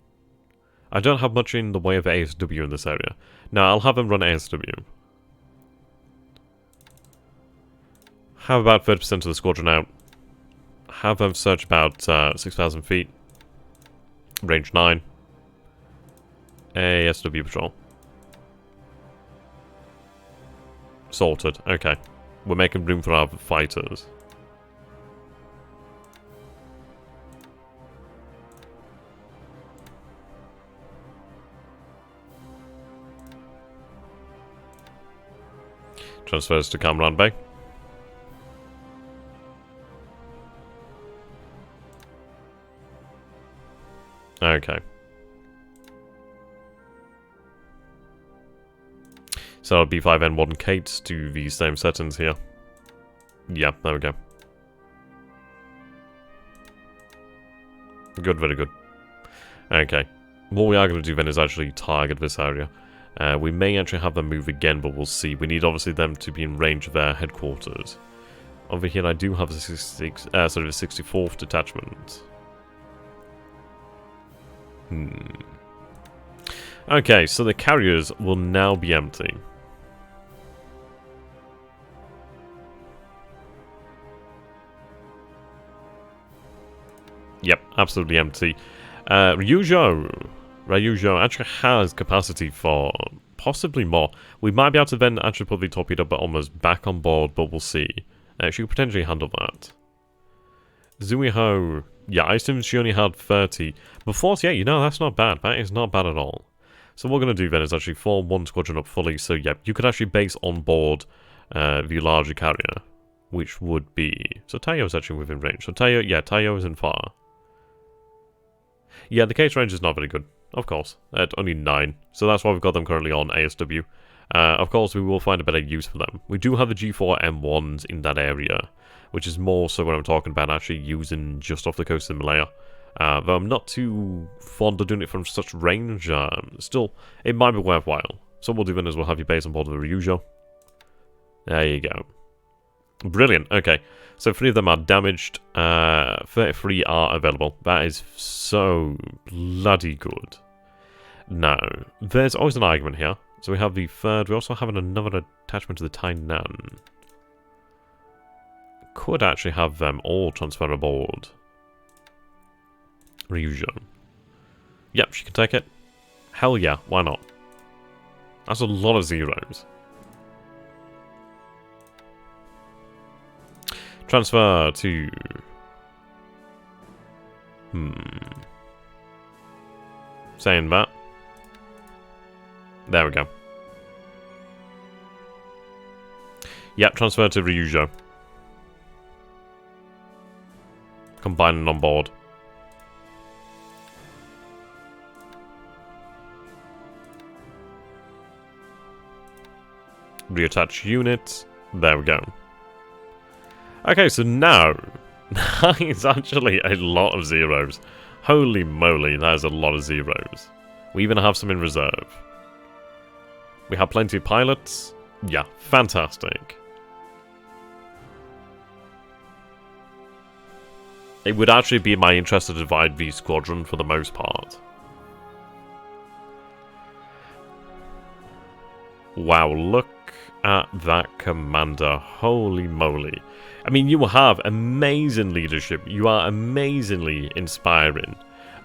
I don't have much in the way of ASW in this area. No, I'll have them run ASW. Have about 30% of the squadron out. Have them search about 6,000 feet. Range 9. ASW patrol. Sorted. Okay. We're making room for our fighters. Transfers to Kamran Bay. Okay. So it'll be B5N1 Kates to the same settings here. Yeah, there we go. Good, very good. Okay. What we are going to do then is actually target this area. We may actually have them move again, but we'll see. We need obviously them to be in range of their headquarters. Over here I do have a 64th detachment. Okay, so the carriers will now be empty. Yep, absolutely empty. Ryujo actually has capacity for possibly more. We might be able to then actually put the torpedo bombers back on board, but we'll see. She could potentially handle that. Zuiho, yeah, I assume she only had 30. But 48, you know, that's not bad. That is not bad at all. So what we're going to do then is actually form one squadron up fully. So, yeah, you could actually base on board the larger carrier. which would be... So Tayo is actually within range. So Tayo, yeah, Tayo isn't far. Yeah, the case range is not very good, of course. At only 9. So that's why we've got them currently on ASW. Of course, we will find a better use for them. We do have the G4 M1s in that area, which is more so what I'm talking about actually using just off the coast of Malaya. Though I'm not too fond of doing it from such range, still, it might be worthwhile. So what we'll do then is we'll have you base on board of the Ryujo. There you go. Brilliant, okay. So 3 of them are damaged, 33 are available. That is so bloody good. Now, there's always an argument here. So we have the 3rd, we also have another attachment to the Tainan. Could actually have them all transfer aboard. Ryujo. Yep, she can take it. Hell yeah, why not? That's a lot of zeros. Transfer to... Saying that. There we go. Yep, transfer to Ryujo. Combining on board. Reattach units. There we go. Okay, so now, that is actually a lot of zeros. Holy moly, that is a lot of zeros. We even have some in reserve. We have plenty of pilots. Yeah, fantastic. It would actually be in my interest to divide the squadron for the most part. Wow, look at that commander. Holy moly. I mean, you have amazing leadership. You are amazingly inspiring.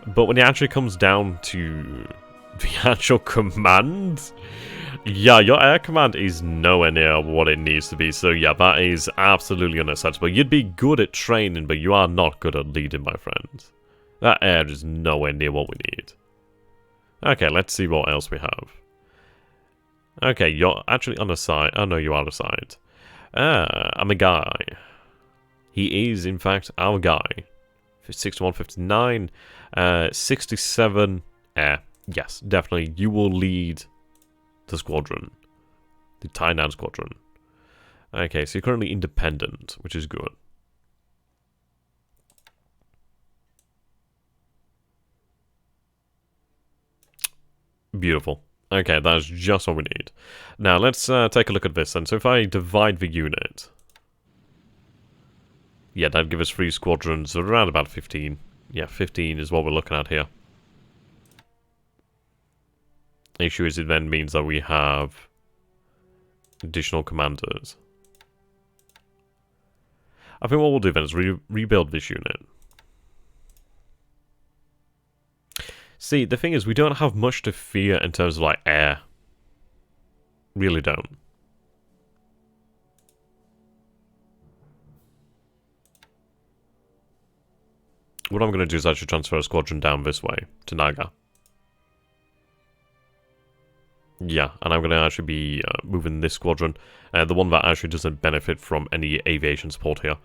But when it actually comes down to the actual command, yeah, your air command is nowhere near what it needs to be. So yeah, that is absolutely unacceptable. You'd be good at training, but you are not good at leading, my friends. That air is nowhere near what we need. Okay, let's see what else we have. Okay, you're actually on the side. Oh no, you are the side. I'm a guy. He is, in fact, our guy. 61, 59, 67 air. Yes, definitely. You will lead the squadron. The Tainan squadron. Okay, so you're currently independent, which is good. Beautiful. Okay, that's just what we need. Now, let's take a look at this then. So if I divide the unit... Yeah, that'd give us 3 squadrons, around about 15. Yeah, 15 is what we're looking at here. The issue is it then means that we have additional commanders. I think what we'll do then is rebuild this unit. See, the thing is, we don't have much to fear in terms of, like, air. Really don't. What I'm going to do is actually transfer a squadron down this way, to Naga. Yeah, and I'm going to actually be moving this squadron. The one that actually doesn't benefit from any aviation support here.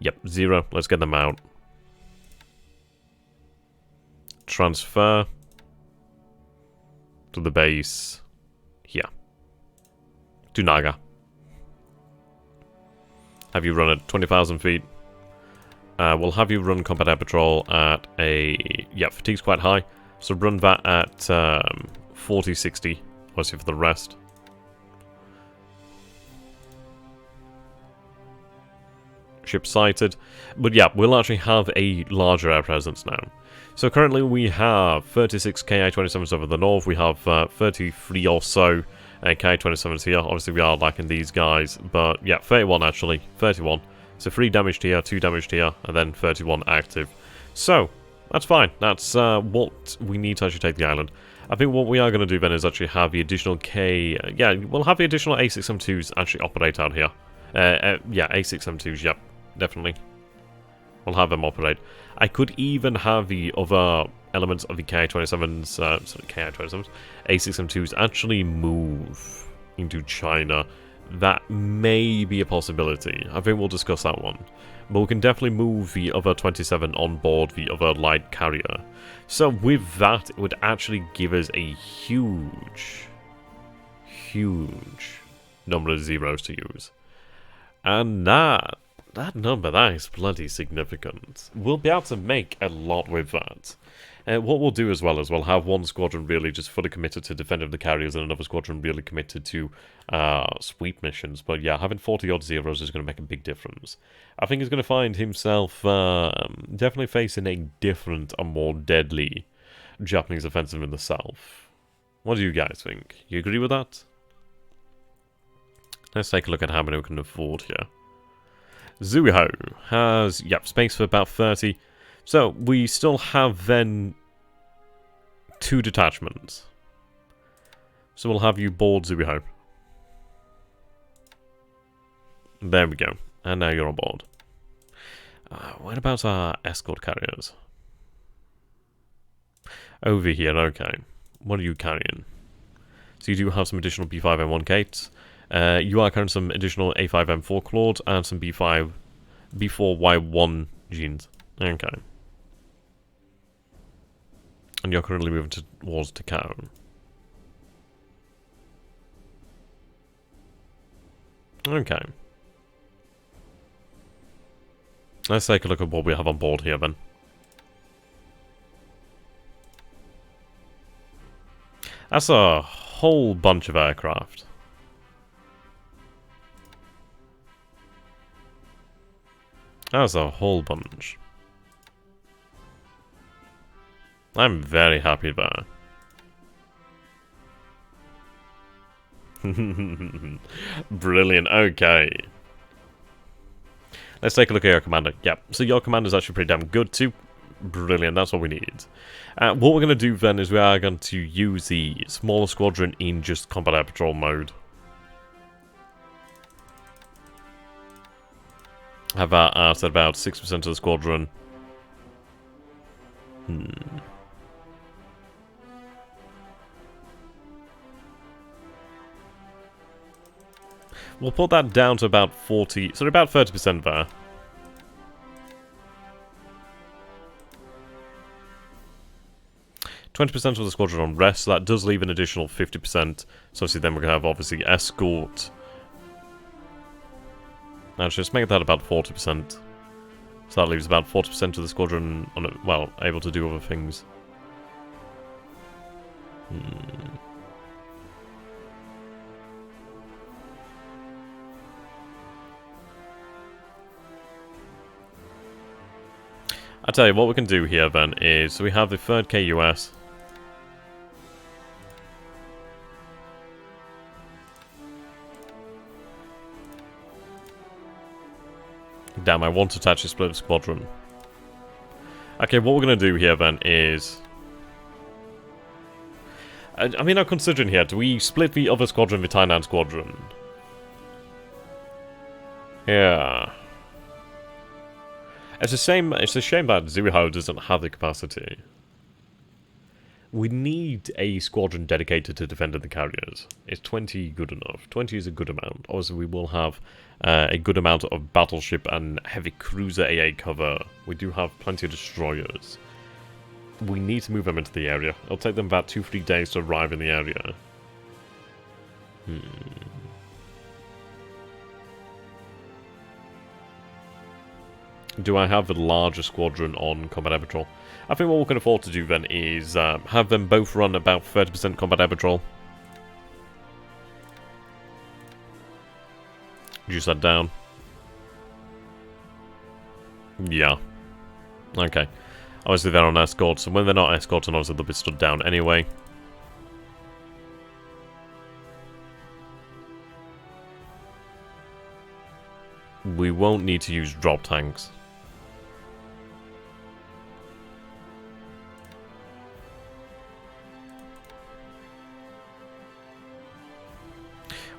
Yep, 0. Let's get them out. Transfer to the base here. To Naga. Have you run at 20,000 feet. We'll have you run combat air patrol at a... Yeah, fatigue's quite high. So run that at 40, 60. Obviously for the rest. Ship sighted. But yeah, we'll actually have a larger air presence now. So currently we have 36 Ki-27s over the north. We have 33 or so Ki-27s here. Obviously we are lacking these guys. But yeah, 31 actually. 31. So 3 damaged here, 2 damaged here, and then 31 active. So, that's fine. That's what we need to actually take the island. I think what we are going to do then is actually have the additional yeah, we'll have the additional A6M2s actually operate out here. Yeah, A6M2s, yep, definitely. We'll have them operate. I could even have the other elements of the Ki-27s, sorry, Ki-27s, A6M2s actually move into China that may be a possibility. I think we'll discuss that one. But we can definitely move the other 27 on board the other light carrier. So with that, it would actually give us a huge number of zeros to use. And that number, that is bloody significant. We'll be able to make a lot with that. What we'll do as well is we'll have one squadron really just fully committed to defending the carriers and another squadron really committed to sweep missions. But yeah, having 40 odd zeros is going to make a big difference. I think he's going to find himself definitely facing a different and more deadly Japanese offensive in the south. What do you guys think? You agree with that? Let's take a look at how many we can afford here. Zuiho has, yep, space for about 30. So, we still have then 2 detachments. So we'll have you board Zuiho. There we go. And now you're on board. What about our escort carriers? Over here, okay. What are you carrying? So you do have some additional B5M1 Kates. You are carrying some additional A5M4 Claude and some B4Y1 Jeans. Okay. And you're currently moving towards Takao. Okay. Let's take a look at what we have on board here then. That's a whole bunch of aircraft. That's a whole bunch. I'm very happy there. Brilliant, okay. Let's take a look at your commander. Yep, so your commander is actually pretty damn good too. Brilliant, that's what we need. What we're going to do then is we are going to use the smaller squadron in just combat air patrol mode. Have that at about 6% of the squadron. We'll put that down to about 40, so about 30% there. %20 of the squadron on rest, so that does leave an additional 50%. So obviously then we're going to have obviously escort. Actually, let's make that about 40%. So that leaves about 40% of the squadron on it, well, able to do other things. I tell you what we can do here then is, so we have the 3rd KUS. Damn, I want to actually split the squadron. Okay, what we're going to do here then is... I mean, I'm considering here, do we split the other squadron, the Tainan squadron? Yeah. It's a shame that Zuiho doesn't have the capacity. We need a squadron dedicated to defending the carriers. Is 20 good enough? 20 is a good amount. Obviously, we will have a good amount of battleship and heavy cruiser AA cover. We do have plenty of destroyers. We need to move them into the area. It'll take them about 2-3 days to arrive in the area. Do I have the larger squadron on combat air patrol? I think what we can afford to do then is have them both run about 30% combat air patrol. Reduce that down. Yeah. Okay. Obviously they're on escorts, and when they're not escorts, obviously they'll be stood down anyway. We won't need to use drop tanks.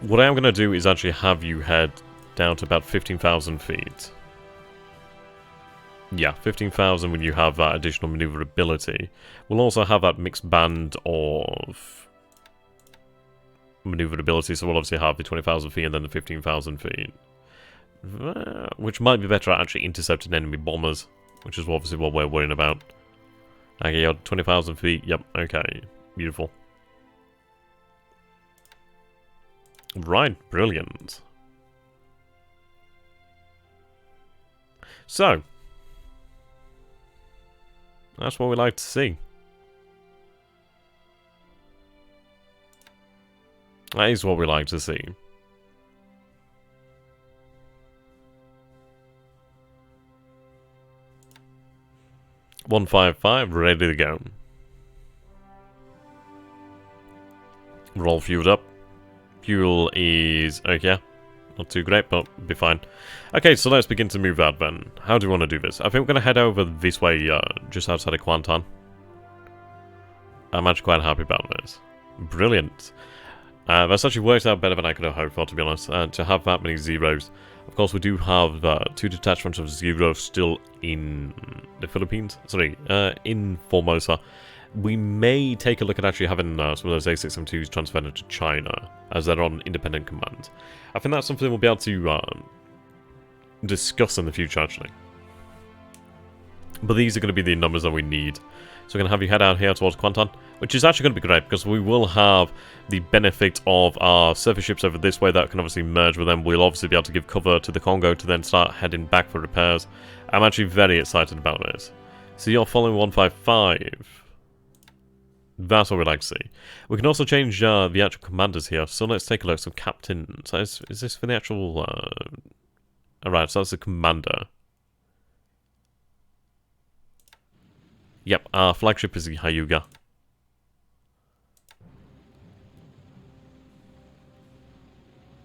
What I'm going to do is actually have you head down to about 15,000 feet. Yeah, 15,000 when you have that additional maneuverability. We'll also have that mixed band of maneuverability, so we'll obviously have the 20,000 feet and then the 15,000 feet. Which might be better at actually intercepting enemy bombers, which is obviously what we're worrying about. Okay, yeah, 20,000 feet, yep, okay, beautiful. Right, brilliant. So, that's what we like to see. That is what we like to see. $155, ready to go. We're all fueled up. Fuel is okay. Not too great, but be fine. Okay, so let's begin to move out then. How do we want to do this? I think we're going to head over this way, just outside of Kwantan. I'm actually quite happy about this. Brilliant. That's actually worked out better than I could have hoped for, to be honest, to have that many zeros. Of course, we do have 2 detachments of zeros still in the Philippines. Sorry, in Formosa. We may take a look at actually having some of those A6M2s transferred into China, as they're on independent command. I think that's something we'll be able to discuss in the future, actually. But these are going to be the numbers that we need. So we're going to have you head out here towards Kwantan, which is actually going to be great, because we will have the benefit of our surface ships over this way that can obviously merge with them. We'll obviously be able to give cover to the Congo to then start heading back for repairs. I'm actually very excited about this. So you're following 155. That's what we'd like to see. We can also change the actual commanders here. So let's take a look. So captain. So is this for the actual... Alright, so that's the commander. Yep, our flagship is the Hyuga.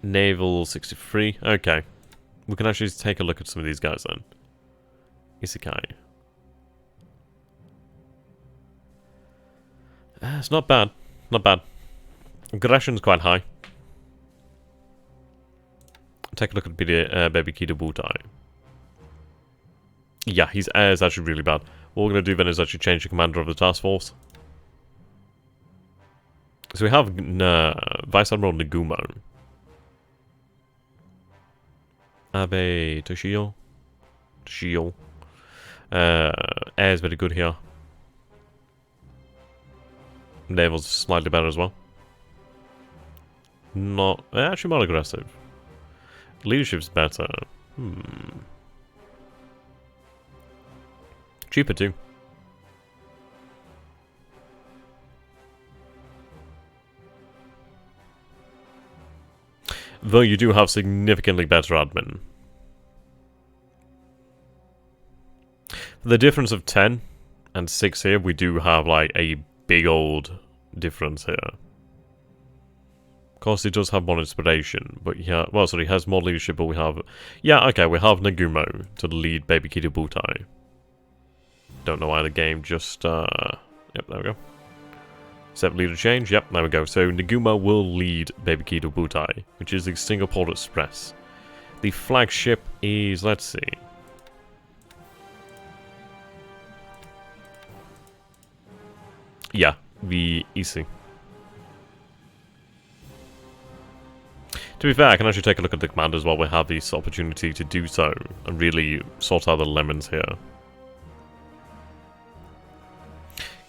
Naval 63. Okay. We can actually take a look at some of these guys then. Isekai. It's not bad. Not bad. Aggression's quite high. Take a look at Baby Kido Butai. Yeah, his air is actually really bad. What we're going to do then is actually change the commander of the task force. So we have Vice Admiral Nagumo. Abe Toshio. Air is very good here. Naval's slightly better as well. Not... actually more aggressive. Leadership's better. Cheaper too. Though you do have significantly better admin. For the difference of 10 and 6 here, we do have like a big old difference here. Of course, it does have more inspiration, but yeah, well, sorry, it has more leadership, but we have... Yeah, okay, we have Nagumo to lead Baby Kido Butai. Don't know why the game just... Yep, there we go. Set leader change. Yep, there we go. So Nagumo will lead Baby Kido Butai, which is the Singapore Express. The flagship is... Let's see. Yeah, the EC. To be fair, I can actually take a look at the commanders while we have this opportunity to do so, and really sort out the lemons here.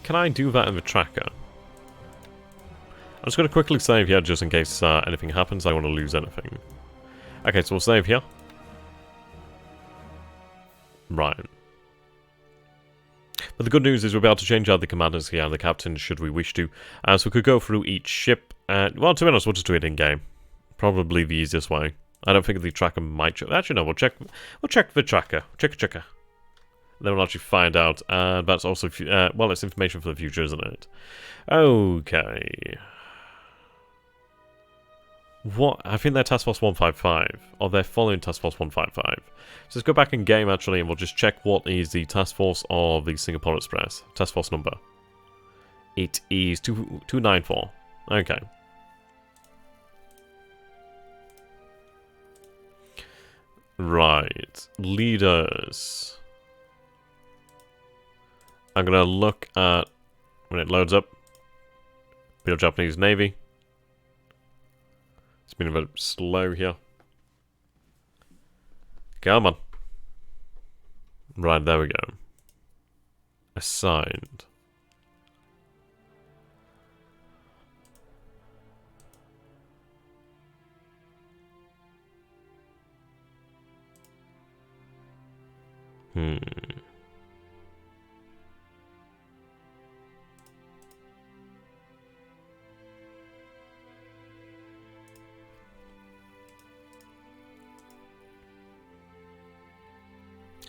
Can I do that in the tracker? I'm just going to quickly save here, just in case anything happens, I don't want to lose anything. Okay, so we'll save here. Right. But the good news is we'll be able to change out the commanders here and the captains should we wish to. So we could go through each ship, and, well, to be honest, we'll just do it in-game. Probably the easiest way. I don't think the tracker might... Actually, no, we'll check the tracker. Checker. Then we'll actually find out, and that's also... well, it's information for the future, isn't it? Okay. What? I think they're Task Force 155, or they're following Task Force 155. So let's go back in game, actually, and we'll just check what is the Task Force of the Singapore Express. Task Force number. It is 294. Okay. Right. Leaders. I'm going to look at, when it loads up, Real Japanese Navy. It's been a bit slow here. Come on. Right, there we go. Assigned.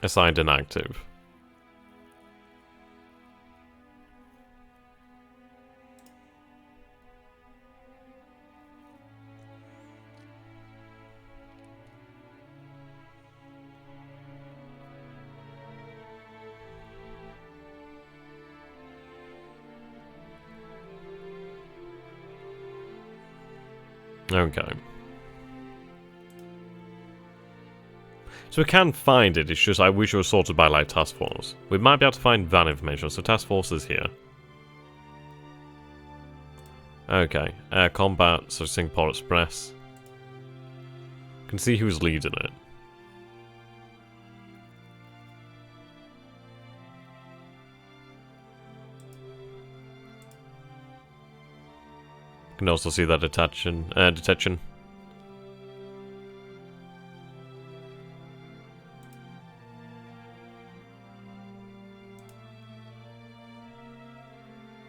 Assigned inactive. Okay. So we can find it, it's just I wish it was sorted by like task force. We might be able to find that information, so task force is here. Okay, air combat, so Singapore Express. Can see who's leading it. Can also see that detection.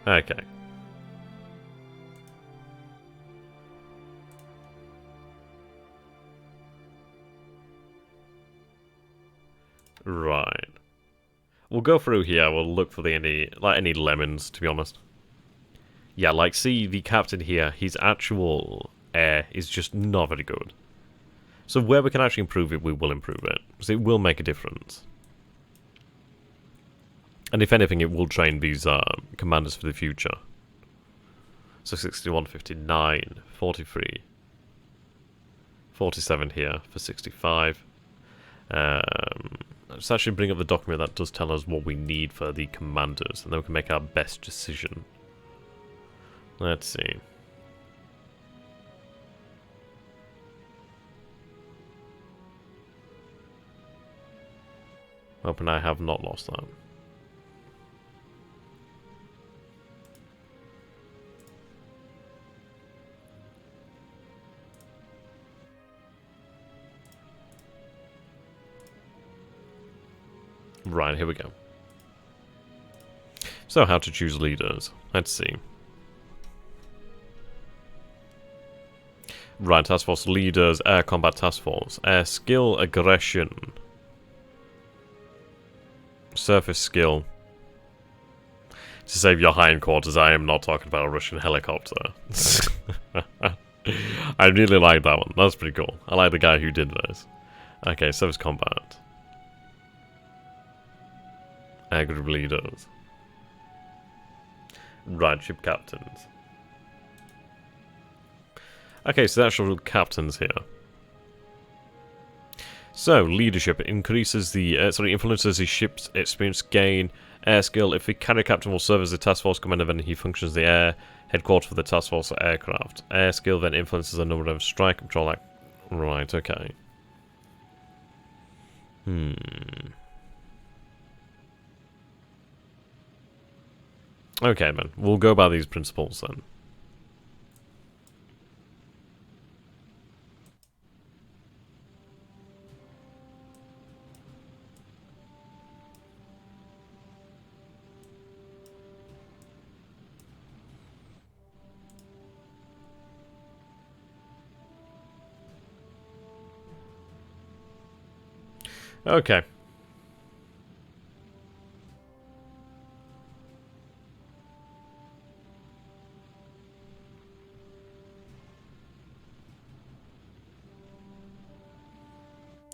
Okay. Right. We'll go through here. We'll look for any lemons, to be honest. Yeah, like, see the captain here. His actual air is just not very good. So where we can actually improve it, we will improve it, because it will make a difference. And if anything, it will train these commanders for the future. So 61, 59, 43, 47 here for 65. Let's actually bring up the document that does tell us what we need for the commanders, and then we can make our best decision. Let's see. Hoping I have not lost that. Right, here we go. So, how to choose leaders. Let's see. Right, task force leaders, air combat task force, air skill, aggression, surface skill. To save your hindquarters, I am not talking about a Russian helicopter. I really like that one. That's pretty cool. I like the guy who did this. Okay, service combat. Air group leaders. Right, ship captains. Okay, so the actual captains here. So, leadership increases the, influences the ship's experience gain. Air skill, if the carrier captain will serve as the task force commander, then he functions the air headquarters for the task force aircraft. Air skill then influences the number of strike control. Right, okay. Okay, then. We'll go by these principles then. Okay.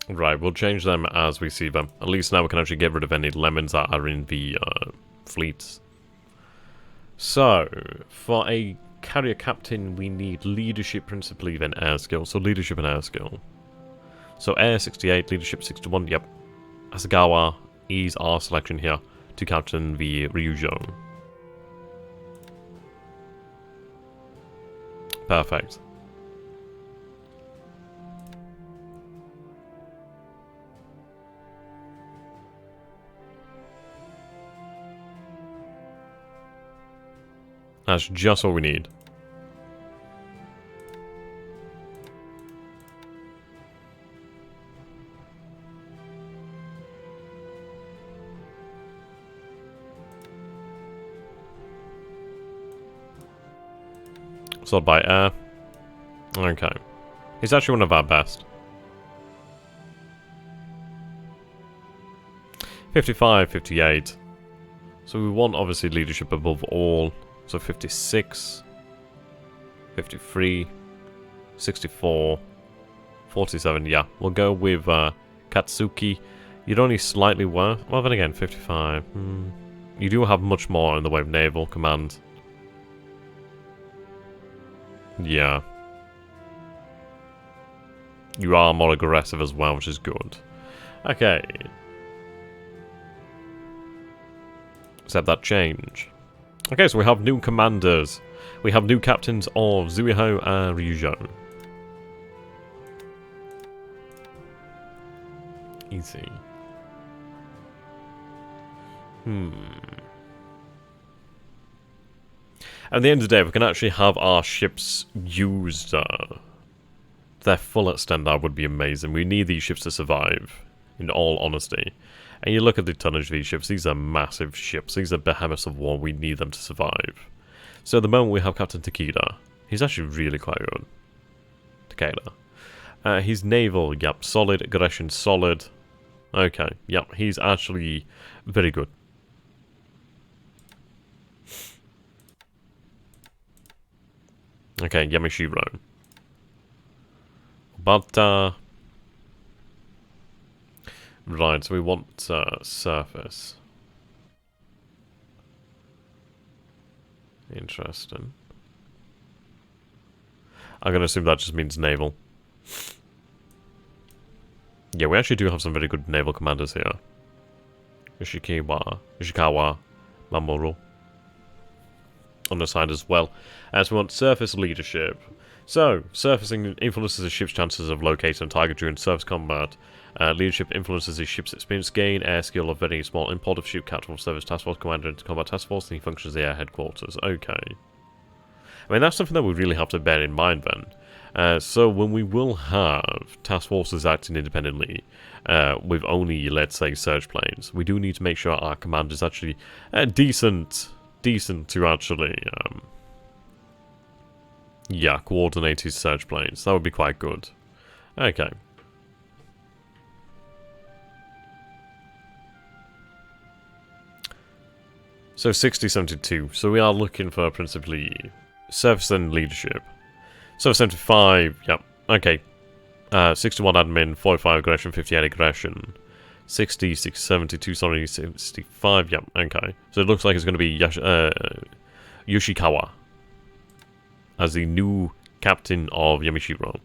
Right, we'll change them as we see them. At least now we can actually get rid of any lemons that are in the fleets. So, for a carrier captain, we need leadership principally, then air skill. So leadership and air skill. So air 68, leadership 61, yep. Asagawa is our selection here to captain the Ryujo. Perfect. That's just what we need. Sold by air. Okay. He's actually one of our best. 55, 58. So we want, obviously, leadership above all. So 56. 53. 64. 47, yeah. We'll go with Katsuki. You'd only slightly worse. Well, then again, 55. You do have much more in the way of naval command. Yeah. You are more aggressive as well, which is good. Okay. Accept that change. Okay, so we have new commanders. We have new captains of Zuiho and Ryujo. Easy. At the end of the day, if we can actually have our ships used to their full extent, that would be amazing. We need these ships to survive, in all honesty. And you look at the tonnage of these ships, these are massive ships. These are behemoths of war. We need them to survive. So at the moment we have Captain Takeda. He's actually really quite good. Takeda. He's naval, yep. Solid. Aggression, solid. Okay, yep. He's actually very good. Okay, Yamashiro. But, right, so we want surface. Interesting. I'm going to assume that just means naval. Yeah, we actually do have some very good naval commanders here. Ishikawa, Mamoru. On the side as well. As we want surface leadership. So, surfacing influences a ship's chances of locating a target during surface combat. Leadership influences a ship's experience gain, air skill of very small import of ship captain of service task force commander into combat task force, and he functions as the air headquarters. Okay. I mean, that's something that we really have to bear in mind then. So when we will have task forces acting independently, with only, let's say, search planes, we do need to make sure our command is actually decent to actually, yeah, coordinate his search planes. That would be quite good. Okay. So 60-72. So we are looking for principally surface and leadership. So 75, yep. Okay. 61 admin, 45 aggression, 58 aggression. 60, 72, sorry, 65, yep, okay. So it looks like it's going to be Yoshikawa as the new captain of Yamashiro.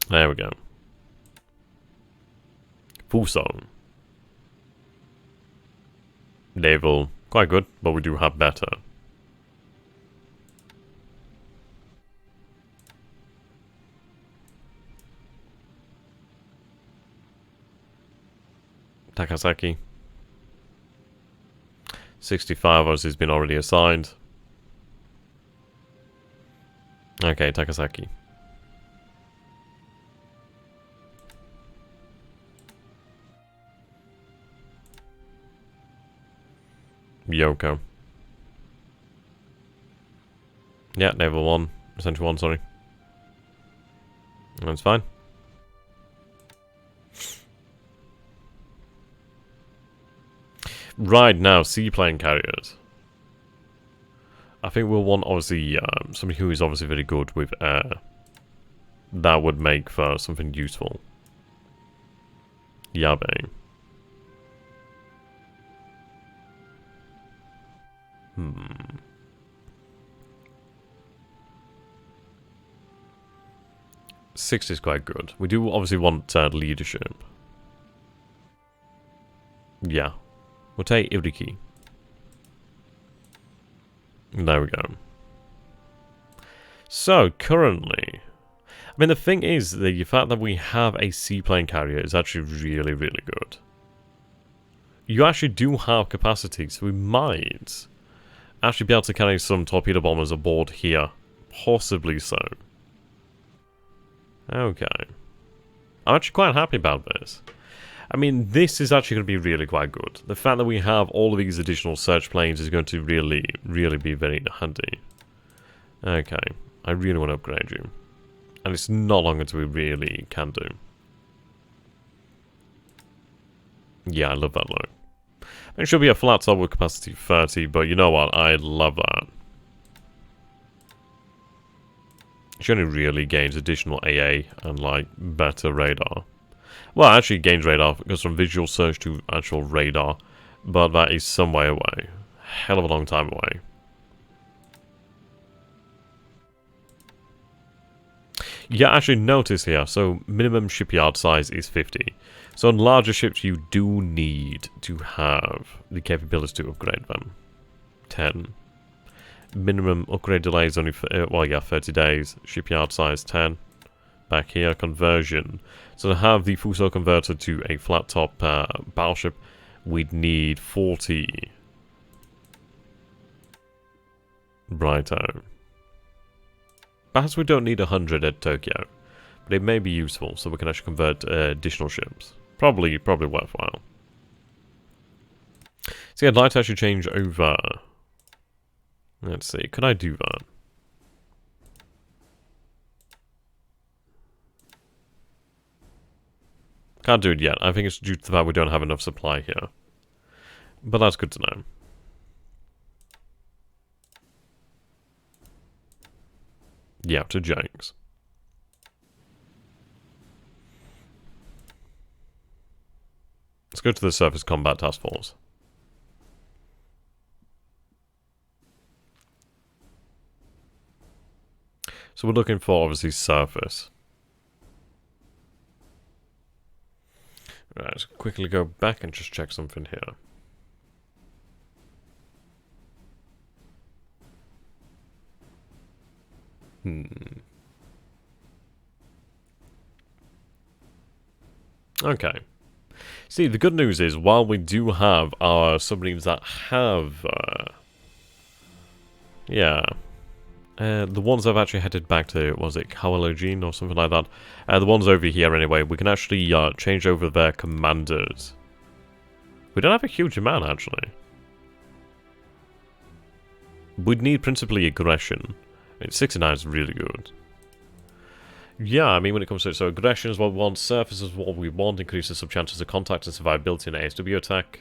There we go. Fuso. Naval, quite good, but we do have better. Takasaki. 65 obviously has been already assigned. Okay, Takasaki. Yoko. Yeah, Naval 1. Essential 1, sorry. That's fine. Right now, seaplane carriers. I think we'll want, obviously, somebody who is obviously very good with air. That would make for something useful. Yabe. 60 is quite good. We do obviously want leadership. Yeah. We'll take Iriki. There we go. So, currently... I mean, the thing is, the fact that we have a seaplane carrier is actually really, really good. You actually do have capacity, so we might actually be able to carry some torpedo bombers aboard here. Possibly so. Okay. I'm actually quite happy about this. I mean, this is actually going to be really quite good. The fact that we have all of these additional search planes is going to really, really be very handy. Okay. I really want to upgrade you. And it's not long until we really can do. Yeah, I love that look. It should be a flat top with capacity 30, but you know what? I love that. She only really gains additional AA and, like, better radar. Well, actually gains radar. It goes from visual search to actual radar. But that is some way away. Hell of a long time away. Yeah, actually notice here. So, minimum shipyard size is 50. So, on larger ships, you do need to have the capability to upgrade them. 10. Minimum upgrade delay is only, well, yeah, 30 days. Shipyard size 10. Back here, conversion. So to have the full sail converted to a flat top battleship, we'd need 40. Righto. Perhaps we don't need 100 at Tokyo, but it may be useful, so we can actually convert additional ships. Probably worthwhile. So yeah, I'd like to actually change over. Let's see, could I do that? Can't do it yet. I think it's due to the fact we don't have enough supply here. But that's good to know. Yeah, to Jenks. Let's go to the Surface Combat Task Force. So we're looking for, obviously, surface. Right, let's quickly go back and just check something here. Okay. See, the good news is, while we do have our submarines that have... the ones I've actually headed back to, was it Kawalogene or something like that? The ones over here anyway, we can actually change over their commanders. We don't have a huge amount, actually. We'd need principally aggression. I mean, 69 is really good. Yeah, I mean, when it comes to it, so aggression is what we want, surface is what we want, increases some chances of contact and survivability in ASW attack.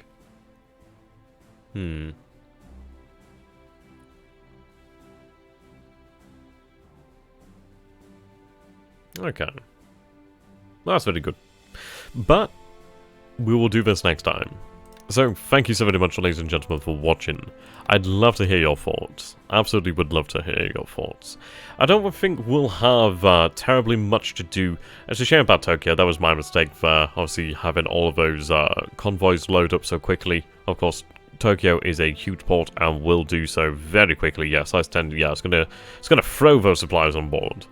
Okay. Well, that's very good. But we will do this next time. So, thank you so very much, ladies and gentlemen, for watching. I'd love to hear your thoughts. Absolutely would love to hear your thoughts. I don't think we'll have terribly much to do. It's a shame about Tokyo. That was my mistake for obviously having all of those convoys load up so quickly. Of course, Tokyo is a huge port and will do so very quickly. Yeah, size 10. Yeah, it's gonna throw those supplies on board.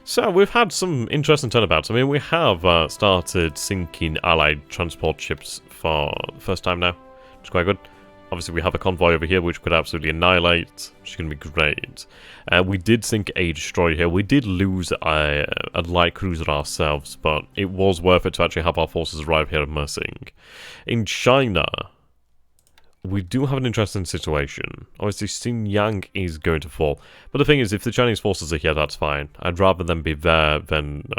So, we've had some interesting turnabouts. I mean, we have started sinking Allied transport ships for the first time now, which is quite good. Obviously, we have a convoy over here, which could absolutely annihilate, which is going to be great. We did sink a destroyer here. We did lose a light cruiser ourselves, but it was worth it to actually have our forces arrive here at Mersing. In China, we do have an interesting situation. Obviously, Xinjiang is going to fall. But the thing is, if the Chinese forces are here, that's fine. I'd rather them be there than...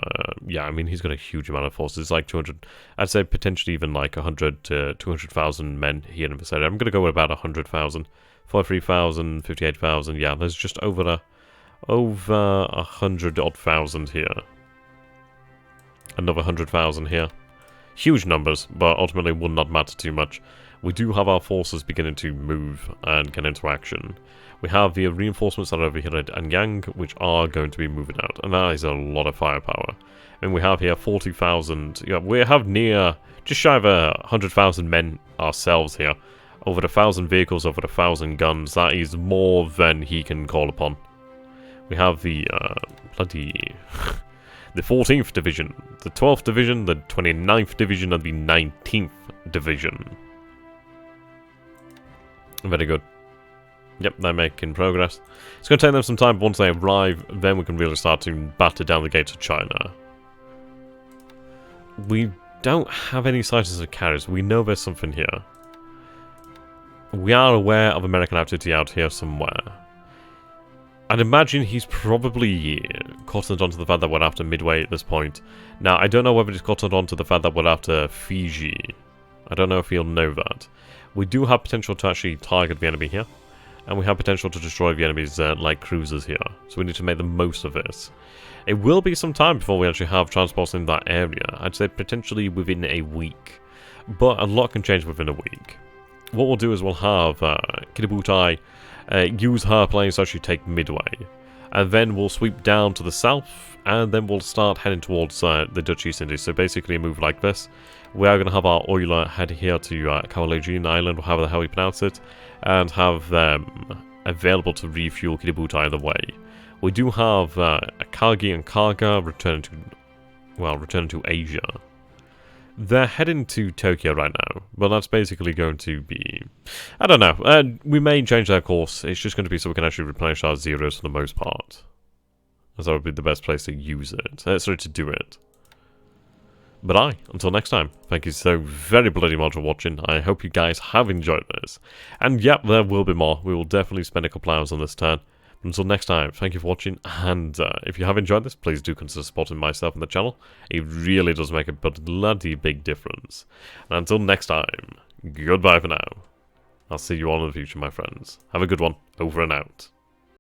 yeah, I mean, he's got a huge amount of forces. Like 200... I'd say potentially even like 100 to 200,000 men here in this area. I'm going to go with about 100,000. 43,000, 58,000. Yeah, there's just over 100-odd thousand here. Another 100,000 here. Huge numbers, but ultimately will not matter too much. We do have our forces beginning to move and get into action. We have the reinforcements that are over here at Anyang, which are going to be moving out, and that is a lot of firepower. And we have here 40,000. Yeah, we have near just shy of 100,000 men ourselves here. Over 1,000 vehicles, over 1,000 guns. That is more than he can call upon. We have the bloody the 14th Division, the 12th Division, the 29th Division, and the 19th Division. Very good. Yep, they're making progress. It's going to take them some time, but once they arrive, then we can really start to batter down the gates of China. We don't have any sightings of carriers. We know there's something here. We are aware of American activity out here somewhere. I'd imagine he's probably cottoned onto the fact that we're after Midway at this point. Now, I don't know whether he's cottoned onto the fact that we're after Fiji. I don't know if he'll know that. We do have potential to actually target the enemy here. And we have potential to destroy the enemy's light cruisers here. So we need to make the most of this. It will be some time before we actually have transports in that area. I'd say potentially within a week. But a lot can change within a week. What we'll do is we'll have Kiributai use her planes to actually take Midway. And then we'll sweep down to the south. And then we'll start heading towards the Dutch East Indies. So basically a move like this. We are going to have our oiler head here to Kaolajin Island, or however the hell we pronounce it. And have them available to refuel Kiributai on the way. We do have Akagi and Kaga returning to Asia. They're heading to Tokyo right now, but that's basically going to be... I don't know. We may change their course. It's just going to be so we can actually replenish our zeros for the most part. As that would be the best place to use it. Sorry, to do it. But until next time, thank you so very bloody much for watching. I hope you guys have enjoyed this. And yep, there will be more. We will definitely spend a couple hours on this turn. But until next time, thank you for watching. And if you have enjoyed this, please do consider supporting myself and the channel. It really does make a bloody big difference. And until next time, goodbye for now. I'll see you all in the future, my friends. Have a good one. Over and out.